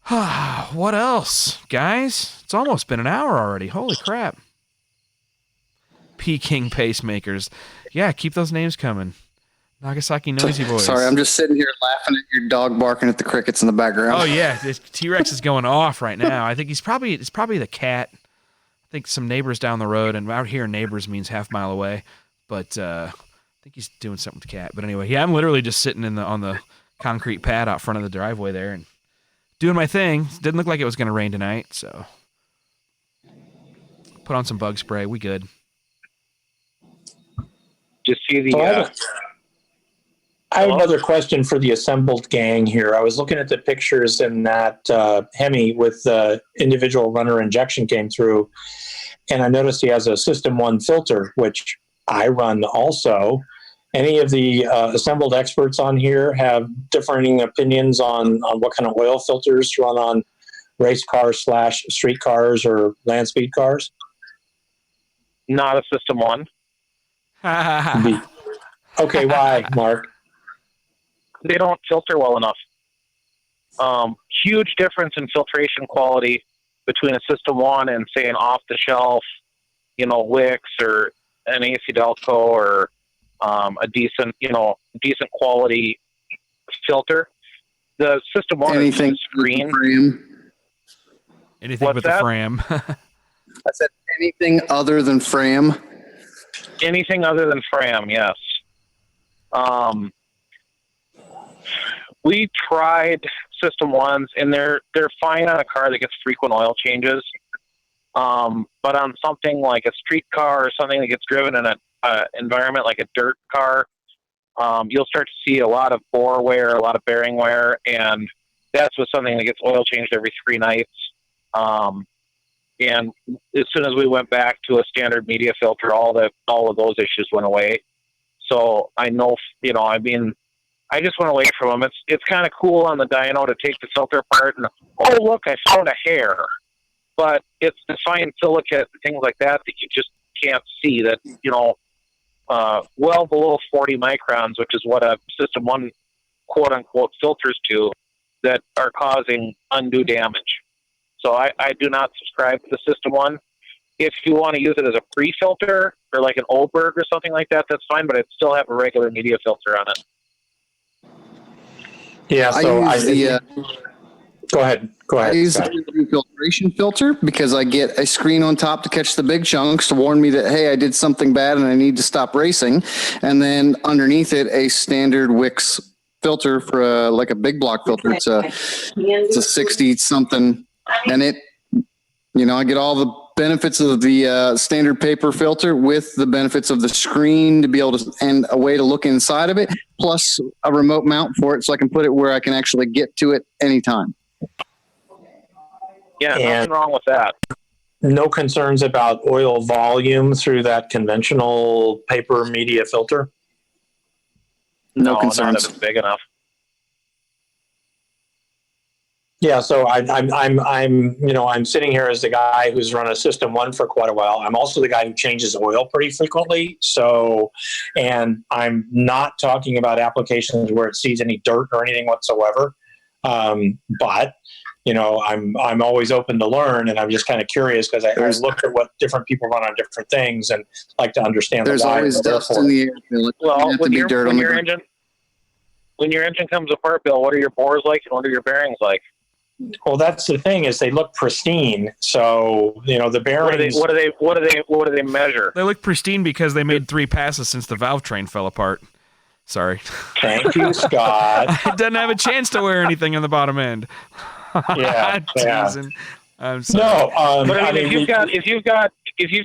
What else, guys? It's almost been an hour already. Holy crap. Peking pacemakers. Yeah, keep those names coming. Nagasaki Noisy Boys. Sorry, I'm just sitting here laughing at your dog barking at the crickets in the background. Oh yeah, this T-Rex is going off right now. I think it's probably the cat. I think some neighbors down the road, and out here neighbors means half mile away. But I think he's doing something with the cat. But anyway, yeah, I'm literally just sitting on the concrete pad out front of the driveway there and doing my thing. Didn't look like it was going to rain tonight, so put on some bug spray. We good. Just see the. I have another question for the assembled gang here. I was looking at the pictures in that Hemi with the individual runner injection came through, and I noticed he has a System 1 filter, which I run also. Any of the assembled experts on here have differing opinions on what kind of oil filters to run on race cars / street cars or land speed cars? Not a System 1. Okay, why, Mark? They don't filter well enough. Huge difference in filtration quality between a System 1 and, say, an off-the-shelf, Wix or an AC Delco or a decent quality filter. The System 1 anything is screen. Anything What's but that? the Fram. I said anything other than Fram. Anything other than Fram, yes. We tried System 1s, and they're fine on a car that gets frequent oil changes. But on something like a street car or something that gets driven in an environment like a dirt car, you'll start to see a lot of bore wear, a lot of bearing wear, and that's with something that gets oil changed every 3 nights. And as soon as we went back to a standard media filter, all of those issues went away. So I know, I just went away from them. It's kind of cool on the dyno to take the filter apart and, oh, look, I found a hair. But it's the fine silicate, things like that you just can't see that, well below 40 microns, which is what a System 1 quote-unquote filters to, that are causing undue damage. So I do not subscribe to the System 1. if you want to use it as a pre-filter or like an Oberg or something like that, that's fine, but it'd still have a regular media filter on it. Yeah, so go ahead. I use Scott. the filtration filter because I get a screen on top to catch the big chunks to warn me that, hey, I did something bad and I need to stop racing. And then underneath it, a standard Wix filter for like a big block filter. It's a 60 something. And it, I get all the benefits of the standard paper filter with the benefits of the screen to be able to, and a way to look inside of it, plus a remote mount for it so I can put it where I can actually get to it anytime. Yeah, nothing wrong with that. No concerns about oil volume through that conventional paper media filter? No concerns. Not if it's big enough. Yeah, so I'm sitting here as the guy who's run a System 1 for quite a while. I'm also the guy who changes oil pretty frequently. So, and I'm not talking about applications where it sees any dirt or anything whatsoever. But I'm always open to learn, and I'm just kind of curious because I look at what different people run on different things and like to understand. There's always dust in the air. Well, when your engine comes apart, Bill, what are your bores like and what are your bearings like? Well, that's the thing is they look pristine. So the bearings. What do they measure? They look pristine because they made 3 passes since the valve train fell apart. Sorry. Thank you, Scott. It doesn't have a chance to wear anything on the bottom end. Yeah. I'm sorry. No, but I mean, if you've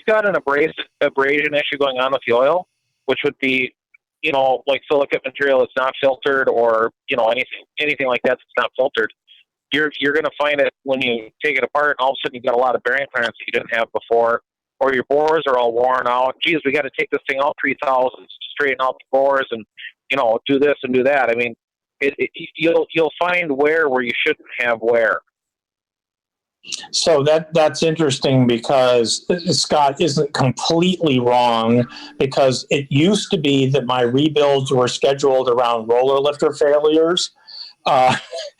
got an abrasion issue going on with the oil, which would be, like silicate material that's not filtered, or anything like that that's not filtered, you're going to find it when you take it apart, and all of a sudden you've got a lot of bearing clearance that you didn't have before, or your bores are all worn out. Geez, we got to take this thing out 3,000, straighten out the bores, and do this and do that. I mean, you'll find wear where you shouldn't have wear. So that's interesting because Scott isn't completely wrong, because it used to be that my rebuilds were scheduled around roller lifter failures.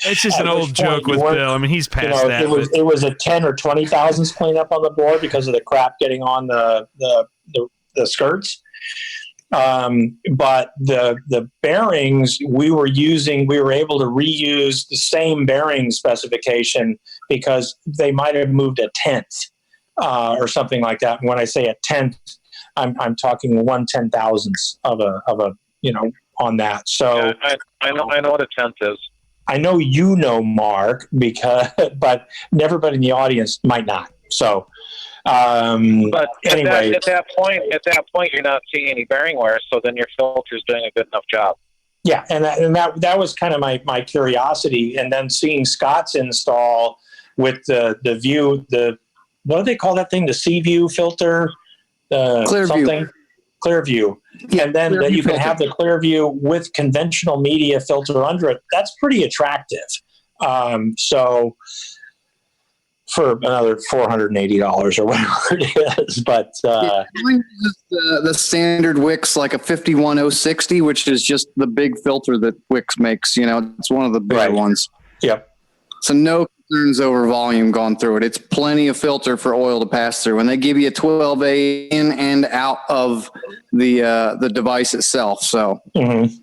It's just an old joke with Bill. I mean, he's past that. It was a 10 or 20 thousandths cleanup on the board because of the crap getting on the skirts. But the bearings we were able to reuse the same bearing specification because they might have moved a tenth or something like that. And when I say a tenth, I'm talking 1/10,000th of a on that. So yeah, I know what a tenth is. I know Mark, but everybody in the audience might not. So. But anyway, at that point, you're not seeing any bearing wear, so then your filter's doing a good enough job. Yeah, and that was kind of my curiosity, and then seeing Scott's install with the view, what do they call that thing? The C-View filter, Clearview, yeah, and then that you can have the Clearview with conventional media filter under it. That's pretty attractive. So. For another $480 or whatever it is, but the standard Wix, like a 51060, which is just the big filter that Wix makes. It's one of the bigger ones. Yep. So no concerns over volume gone through it. It's plenty of filter for oil to pass through, and they give you a 12A in and out of the device itself. So. Mm-hmm.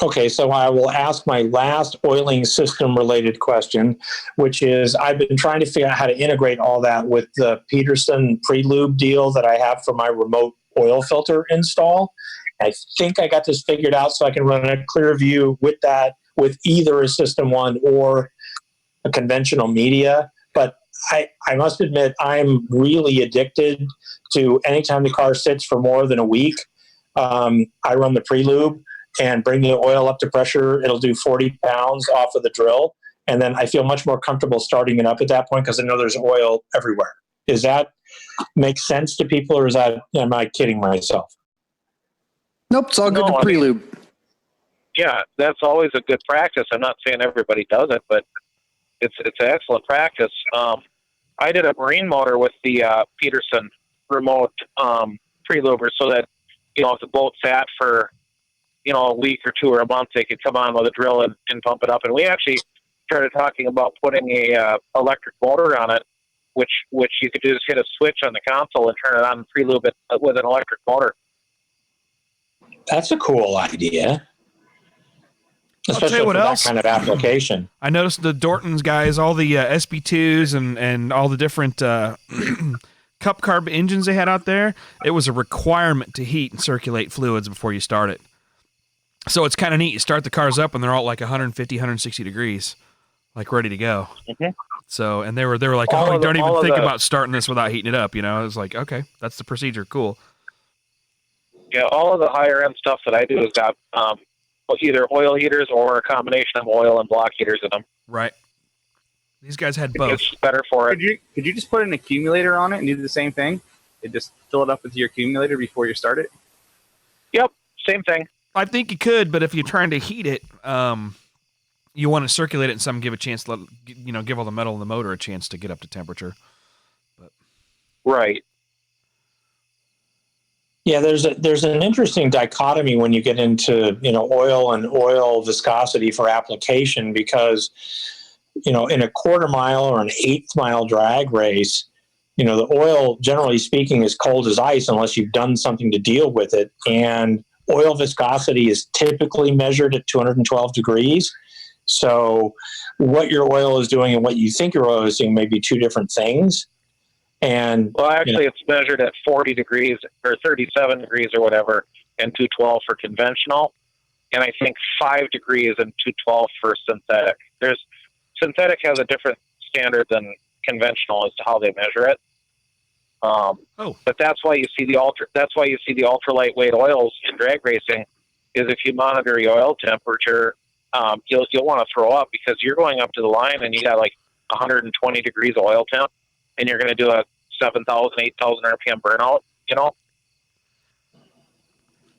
Okay, so I will ask my last oiling system related question, which is I've been trying to figure out how to integrate all that with the Peterson pre-lube deal that I have for my remote oil filter install. I think I got this figured out so I can run a Clearview with that, with either a System 1 or a conventional media. But I must admit, I'm really addicted to anytime the car sits for more than a week, I run the pre-lube and bring the oil up to pressure. It'll do 40 pounds off of the drill. And then I feel much more comfortable starting it up at that point because I know there's oil everywhere. Does that make sense to people, or am I kidding myself? Nope, it's all good to pre-lube. Yeah, that's always a good practice. I'm not saying everybody does it, but it's excellent practice. I did a marine motor with the Peterson remote pre-luber so that, if the boat sat for a week or 2 or a month, they could come on with a drill and pump it up. And we actually started talking about putting a electric motor on it which you could just hit a switch on the console and turn it on and pre-lube it with an electric motor. That's a cool idea. Especially what for else. that kind of application. I noticed the Dorton's guys, all the SB2s and all the different cup carb engines they had out there, it was a requirement to heat and circulate fluids before you start it. So it's kind of neat. You start the cars up and they're all like 150, 160 degrees, like ready to go. Mm-hmm. So, and they were like, oh, don't even think about starting this without heating it up. You know, it was like, okay, that's the procedure. Cool. Yeah, all of the higher end stuff that I do has got either oil heaters or a combination of oil and block heaters in them. Right. These guys had both. It's better for it. Could you just put an accumulator on it and do the same thing? And just fill it up with your accumulator before you start it? Yep, same thing. I think you could, but if you're trying to heat it, you want to circulate it and some give a chance to give all the metal in the motor a chance to get up to temperature. But. Right. Yeah, there's an interesting dichotomy when you get into oil and oil viscosity for application, because in a quarter mile or an eighth mile drag race, the oil, generally speaking, is cold as ice unless you've done something to deal with it. And oil viscosity is typically measured at 212 degrees. So what your oil is doing and what you think your oil is doing may be two different things. And well, actually, it's measured at 40 degrees or 37 degrees or whatever, and 212 for conventional, and I think 5 degrees and 212 for synthetic. Synthetic has a different standard than conventional as to how they measure it. But that's why you see the ultra lightweight oils in drag racing. Is if you monitor your oil temperature, you'll want to throw up, because you're going up to the line and you got like 120 degrees oil temp, and you're going to do a 7,000, 8,000 RPM burnout,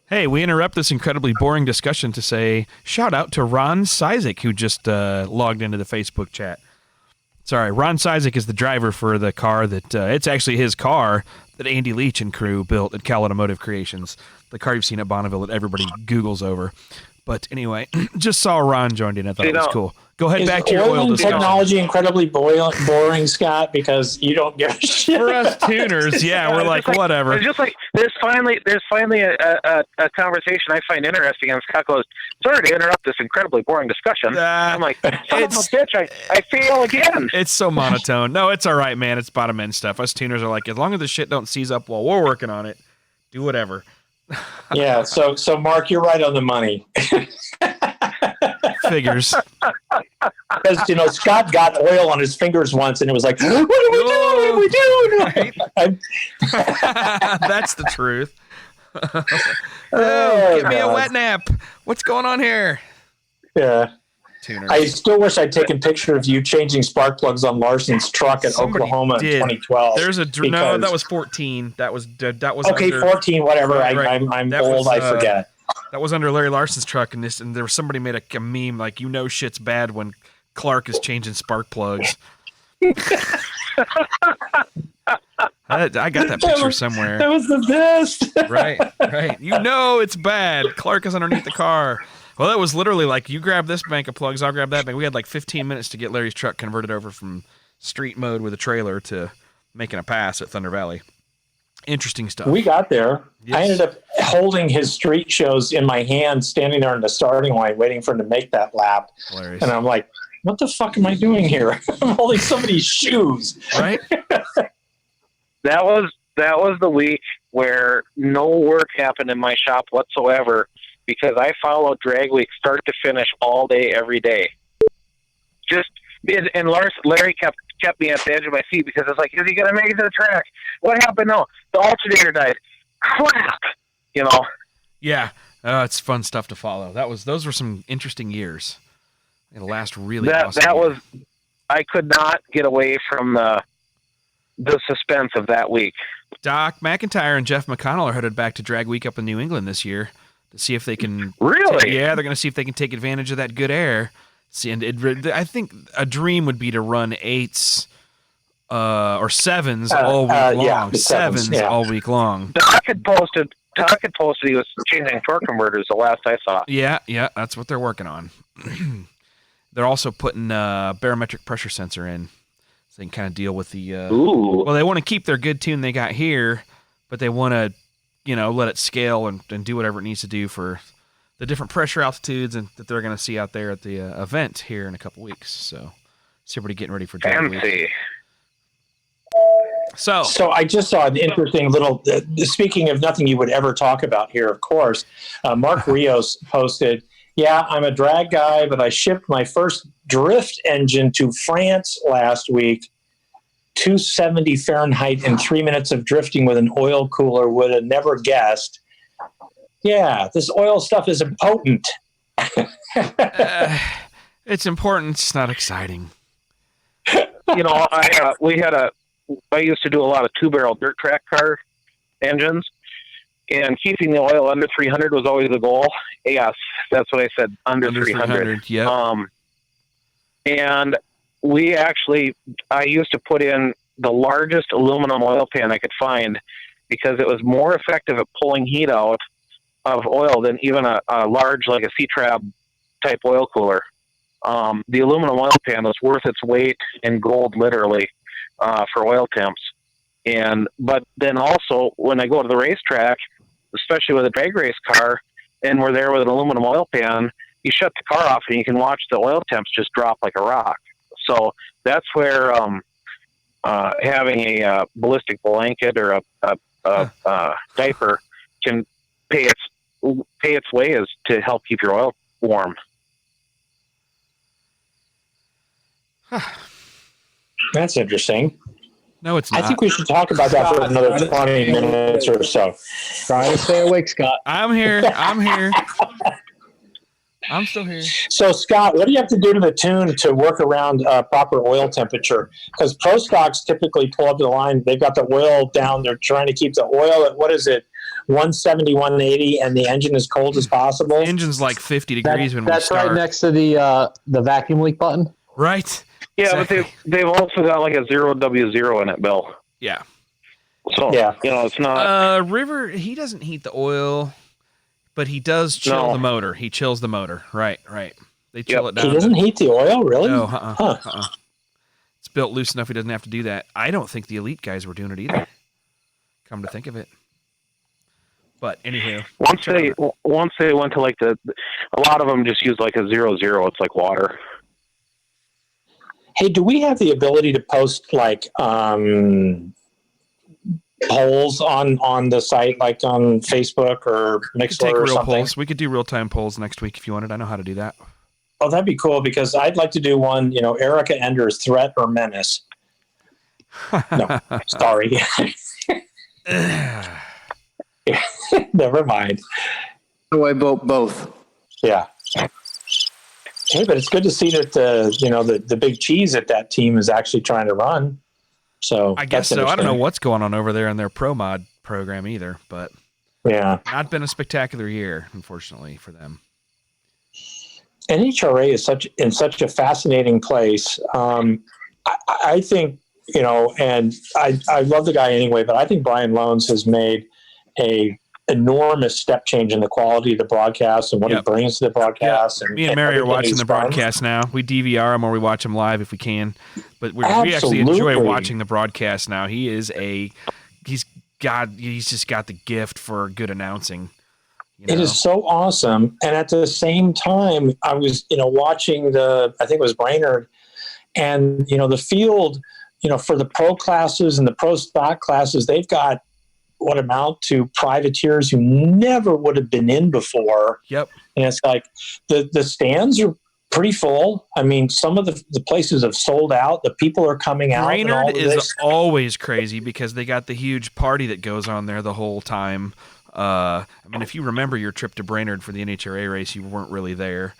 Hey, we interrupt this incredibly boring discussion to say shout out to Ron Sizik, who just logged into the Facebook chat. Sorry, Ron Sizik is the driver for the car that it's actually his car that Andy Leach and crew built at Cal Automotive Creations, the car you've seen at Bonneville that everybody Googles over. But anyway, just saw Ron joined in. I thought it was cool. Go ahead back to your oil discussion. Technology incredibly boring, Scott, because you don't give a shit. For us tuners, yeah, we're like whatever. It's just like there's finally a conversation I find interesting, and Scott goes, "Sorry to interrupt this incredibly boring discussion." I'm like, "Son of a bitch, I fail again." It's so monotone. No, it's all right, man. It's bottom end stuff. Us tuners are like, as long as the shit don't seize up while we're working on it, do whatever. Yeah. So Mark, you're right on the money. Figures. Because Scott got oil on his fingers once, and it was like, "What are we doing? What are we doing?" Right? That's the truth. Give me a wet nap. What's going on here? Yeah. Tuners. I still wish I'd taken a picture of you changing spark plugs on Larson's truck in Oklahoma in 2012. There's no, that was 14. That was okay. Under, 14, whatever. Right. I'm that old. Was, I forget. That was under Larry Larson's truck, and there was somebody made a meme like, shit's bad when Clark is changing spark plugs. I got that picture somewhere. That was the best. Right. It's bad. Clark is underneath the car. Well, that was literally like, you grab this bank of plugs, I'll grab that bank. We had like 15 minutes to get Larry's truck converted over from street mode with a trailer to making a pass at Thunder Valley. Interesting stuff. We got there. Yes. I ended up holding his street shows in my hand, standing there in the starting line, waiting for him to make that lap. Hilarious. And I'm like, what the fuck am I doing here? I'm holding somebody's shoes. Right? That was the week where no work happened in my shop whatsoever, because I followed drag week start to finish all day, every day. And Larry kept me at the edge of my seat, because I was like, is he going to make it to the track? What happened? No, the alternator died. Crap! Yeah. It's fun stuff to follow. Those were some interesting years. It'll last really awesome. I could not get away from the suspense of that week. Doc McIntyre and Jeff McConnell are headed back to drag week up in New England this year to see if they can. Really? They're going to see if they can take advantage of that good air. See, and I think a dream would be to run 8s or 7s all week long. Yeah, 7s all week long. Doc had posted he was changing torque converters the last I saw. Yeah, that's what they're working on. They're also putting a barometric pressure sensor in. they can kind of deal with the. Ooh. Well, they want to keep their good tune they got here, but they want to, let it scale and do whatever it needs to do for the different pressure altitudes and that they're going to see out there at the event here in a couple weeks. So, it's everybody getting ready for Drag Week. Fancy. So I just saw an interesting little, speaking of nothing you would ever talk about here, of course, Mark Rios posted, yeah, I'm a drag guy, but I shipped my first drift engine to France last week. 270 Fahrenheit and 3 minutes of drifting with an oil cooler. Would have never guessed. Yeah, this oil stuff is impotent. It's important. It's not exciting. I used to do a lot of 2-barrel dirt track car engines, and keeping the oil under 300 was always the goal. Yes, that's what I said, under 300. Yeah. And I used to put in the largest aluminum oil pan I could find because it was more effective at pulling heat out of oil than even a large, like a C-Trab type oil cooler. The aluminum oil pan was worth its weight in gold, literally. For oil temps. But then also when I go to the racetrack, especially with a drag race car, and we're there with an aluminum oil pan, you shut the car off and you can watch the oil temps just drop like a rock. So that's where having a ballistic blanket or a diaper can pay its way is to help keep your oil warm. That's interesting. No, it's not. I think we should talk about that for another 20 minutes or so. Try to stay awake, Scott. I'm here. I'm still here. So, Scott, what do you have to do to the tune to work around proper oil temperature? Because Pro Stocks typically pull up the line. They've got the oil down. They're trying to keep the oil at, 170, 180, and the engine as cold as possible. The engine's like 50 degrees when we That's start. right next to the vacuum leak button. Right. Yeah, Exactly. but they've also got like a 0W0 in it, Bill. Yeah. So, it's not... River, he doesn't heat the oil, but he does chill the motor. He chills the motor. Right. They chill it down. He doesn't heat the oil, really? No, It's built loose enough he doesn't have to do that. I don't think the Elite guys were doing it either, come to think of it. But anywho. Once they went to like a lot of them just use like a 0.0. It's like water. Hey, do we have the ability to post like polls on the site, like on Facebook or Mixler or something? Polls. We could do real-time polls next week if you wanted. I know how to do that. Oh, that'd be cool because I'd like to do one, Erica Ender's threat or menace. No, sorry. Never mind. So I vote both. Yeah. Hey, but it's good to see that the big cheese at that team is actually trying to run. So I guess so. I don't know what's going on over there in their pro mod program either, but yeah, not been a spectacular year, unfortunately, for them. NHRA is such a fascinating place. I think and I love the guy anyway, but I think Brian Loans has made a enormous step change in the quality of the broadcast and what he brings to the broadcast. Me and Mary are watching the broadcast now. We DVR them or we watch them live if we can, but we actually enjoy watching the broadcast now. He's just got the gift for good announcing. It is so awesome. And at the same time, I was, watching I think it was Brainerd, and, the field, for the pro classes and the pro stock classes, they've got what amount to privateers who never would have been in before. Yep. And it's like the stands are pretty full. I mean, some of the places have sold out. The people are coming out. Brainerd is always crazy because they got the huge party that goes on there the whole time. I mean, if you remember your trip to Brainerd for the NHRA race, you weren't really there.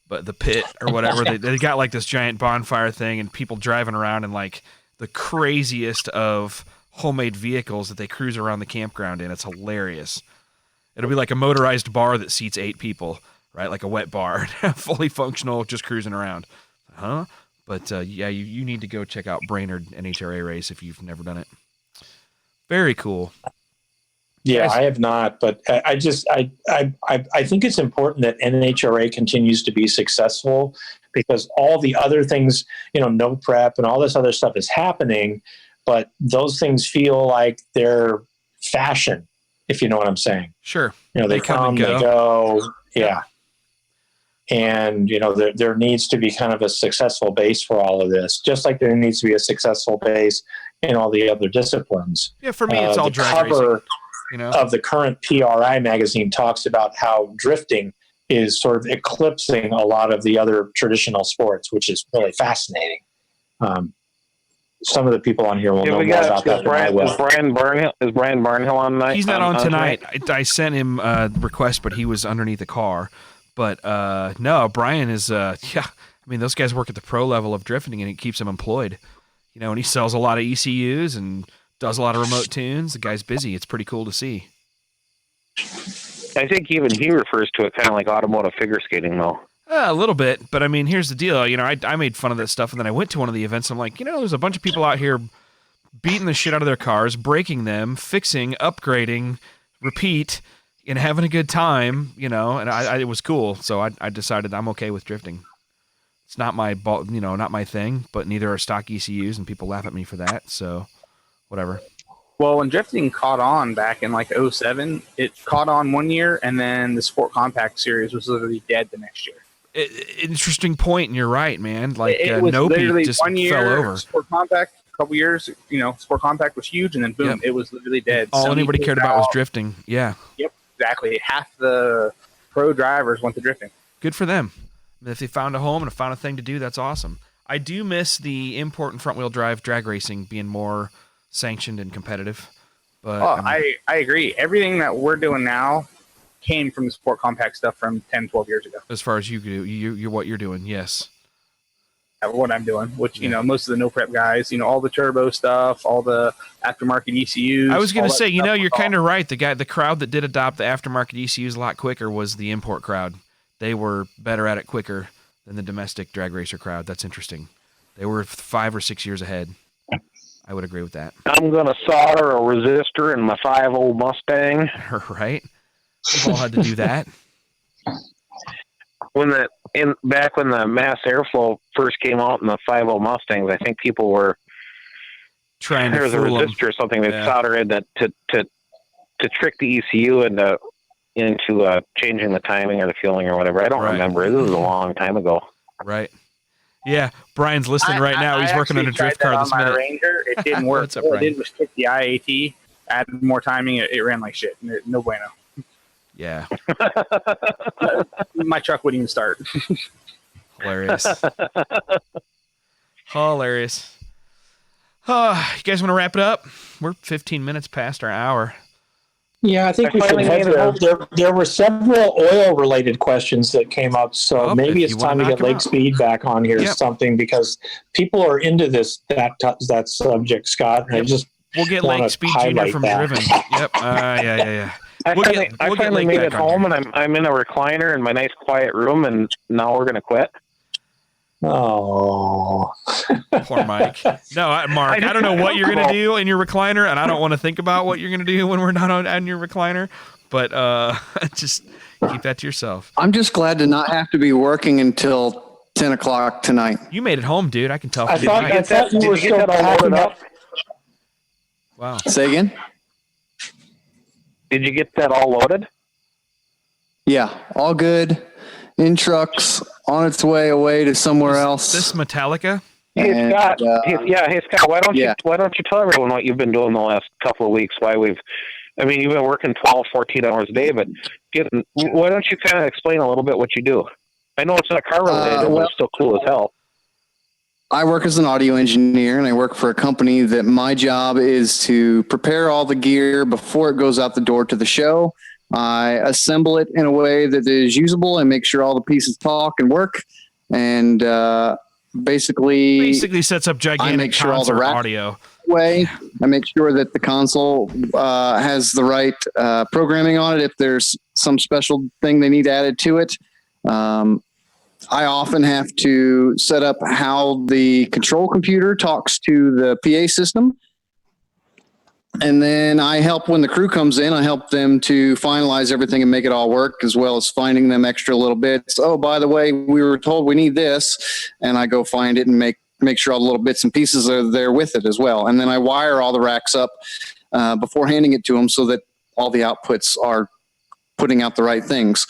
But the pit or whatever, they got like this giant bonfire thing and people driving around in like the craziest of homemade vehicles that they cruise around the campground in. It's hilarious. It'll be like a motorized bar that seats 8 people, right? Like a wet bar, fully functional, just cruising around. But you need to go check out Brainerd NHRA race if you've never done it. Very cool. Yeah, Yes. I have not, but I think it's important that NHRA continues to be successful because all the other things, no prep and all this other stuff is happening, but those things feel like they're fashion, if you know what I'm saying. Sure. They come, they go. Yeah. And, there needs to be kind of a successful base for all of this, just like there needs to be a successful base in all the other disciplines. Yeah, for me, it's all drag cover racing. Of the current PRI magazine talks about how drifting is sort of eclipsing a lot of the other traditional sports, which is really fascinating. Some of the people on here will know more about that than I will. Is Brian Barnhill on tonight? He's not on tonight. I sent him a request, but he was underneath the car. But no, Brian is, I mean, those guys work at the pro level of drifting, and it keeps him employed. And he sells a lot of ECUs and does a lot of remote tunes. The guy's busy. It's pretty cool to see. I think even he refers to it kind of like automotive figure skating, though. A little bit, but I mean, here's the deal. I made fun of that stuff, and then I went to one of the events. And I'm like, there's a bunch of people out here beating the shit out of their cars, breaking them, fixing, upgrading, repeat, and having a good time. And it was cool. So I decided I'm okay with drifting. It's not my not my thing, but neither are stock ECUs, and people laugh at me for that. So whatever. Well, when drifting caught on back in like 2007, it caught on one year, and then the Sport Compact series was literally dead the next year. Interesting point, and you're right, man. Like it was Nope literally just 1 year, fell over. Sport Compact, a couple years, Sport Compact was huge, and then boom, It was literally dead. All Sony anybody cared about was drifting. Yeah. Yep, exactly. Half the pro drivers went to drifting. Good for them. If they found a home and found a thing to do, that's awesome. I do miss the import and front-wheel drive drag racing being more sanctioned and competitive. But I agree. Everything that we're doing now came from the Sport Compact stuff from 10, 12 years ago. As far as you're what you're doing, yes. What I'm doing, which, most of the no prep guys, all the turbo stuff, all the aftermarket ECUs. I was going to say, you're kind of right. The crowd that did adopt the aftermarket ECUs a lot quicker was the import crowd. They were better at it quicker than the domestic drag racer crowd. That's interesting. They were 5 or 6 years ahead. I would agree with that. I'm going to solder a resistor in my 5.0 Mustang. Right? We've all had to do that. Back when the mass airflow first came out in the 5.0 Mustangs, I think people were trying to there was a resistor or something that soldered in that to trick the ECU into changing the timing or the fueling or whatever. I don't remember. This was a long time ago. Right. Yeah, Brian's listening right now. He's working on a drift car this minute. Ranger. It didn't work. What's up, What Brian? it did was trick the IAT, added more timing. It ran like shit. No bueno. Yeah. My truck wouldn't even start. Hilarious. Hilarious. You guys want to wrap it up? We're 15 minutes past our hour. Yeah, I think we should head there were several oil-related questions that came up, so maybe it's time to get Lake Speed back on here or something, because people are into that subject, Scott. And We'll get Lake Speed Jr. from Driven. Yep. Yeah. I finally made it home, and I'm in a recliner in my nice quiet room, and now we're going to quit. Oh, poor Mike. No, Mark, I don't know what you're going to do in your recliner, and I don't want to think about what you're going to do when we're not on your recliner, but just keep that to yourself. I'm just glad to not have to be working until 10 o'clock tonight. You made it home, dude. I can tell. I thought you were still packing up. Wow. Say again? Did you get that all loaded? Yeah, all good. In trucks, on its way away to somewhere else. This Metallica? Hey Scott, why don't you tell everyone what you've been doing the last couple of weeks? You've been working 12, 14 hours a day, but why don't you kind of explain a little bit what you do? I know it's not car related, but it's still cool as hell. I work as an audio engineer, and I work for a company that my job is to prepare all the gear before it goes out the door to the show. I assemble it in a way that is usable and make sure all the pieces talk and work. And basically sets up gigantic concert audio. I make sure that the console has the right programming on it if there's some special thing they need added to it. I often have to set up how the control computer talks to the PA system. And then I help when the crew comes in, I help them to finalize everything and make it all work, as well as finding them extra little bits. Oh, by the way, we were told we need this. And I go find it and make sure all the little bits and pieces are there with it as well. And then I wire all the racks up before handing it to them so that all the outputs are putting out the right things.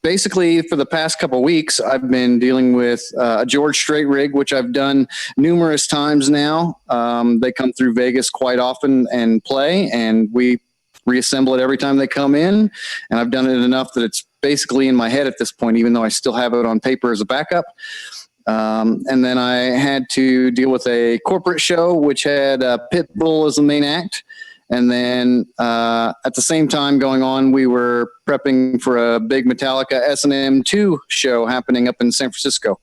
Basically, for the past couple of weeks, I've been dealing with a George straight rig, which I've done numerous times now. They come through Vegas quite often and play, and we reassemble it every time they come in. And I've done it enough that it's basically in my head at this point, even though I still have it on paper as a backup. And then I had to deal with a corporate show, which had Pitbull as the main act. And then at the same time going on, we were prepping for a big Metallica S&M 2 show happening up in San Francisco.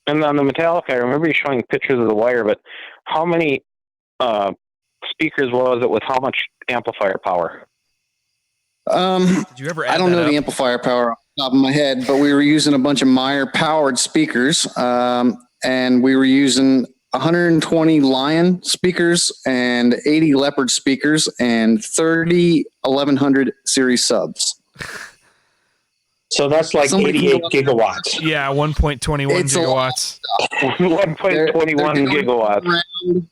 And on the Metallica, I remember you showing pictures of the wire, but how many speakers was it with how much amplifier power? Did you ever add I don't that know up? the amplifier power off the top of my head, but we were using a bunch of Meyer-powered speakers, and we were using 120 Lion speakers and 80 Leopard speakers and 30 1100 series subs. So that's like Somebody 88 gigawatts. Yeah, 1.21 It's a lot. gigawatts. 1.21 gigawatts.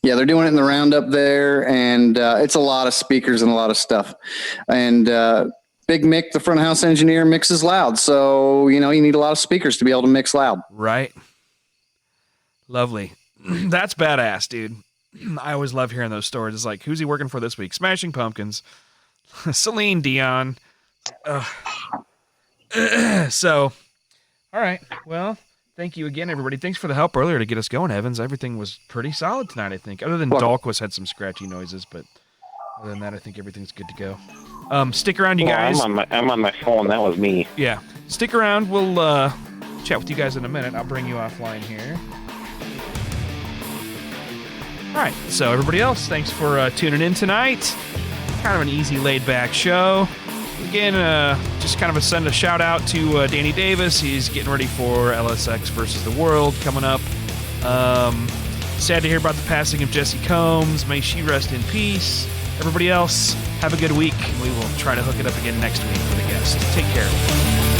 Yeah, they're doing it in the round up there, and it's a lot of speakers and a lot of stuff. And Big Mick, the front of house engineer, mixes loud. So, you need a lot of speakers to be able to mix loud. Right. Lovely. That's badass, dude. I always love hearing those stories. It's like, who's he working for this week? Smashing Pumpkins. Celine Dion. So, all right. Well, thank you again, everybody. Thanks for the help earlier to get us going, Evans. Everything was pretty solid tonight, I think. Other than Dahlquist had some scratchy noises, but other than that, I think everything's good to go. Stick around, you guys. I'm on my phone. That was me. Yeah. Stick around. We'll chat with you guys in a minute. I'll bring you offline here. All right, so everybody else, thanks for tuning in tonight. Kind of an easy, laid-back show. Again, just kind of send a shout-out to Danny Davis. He's getting ready for LSX versus the World coming up. Sad to hear about the passing of Jessi Combs. May she rest in peace. Everybody else, have a good week. We will try to hook it up again next week with a guest. Take care.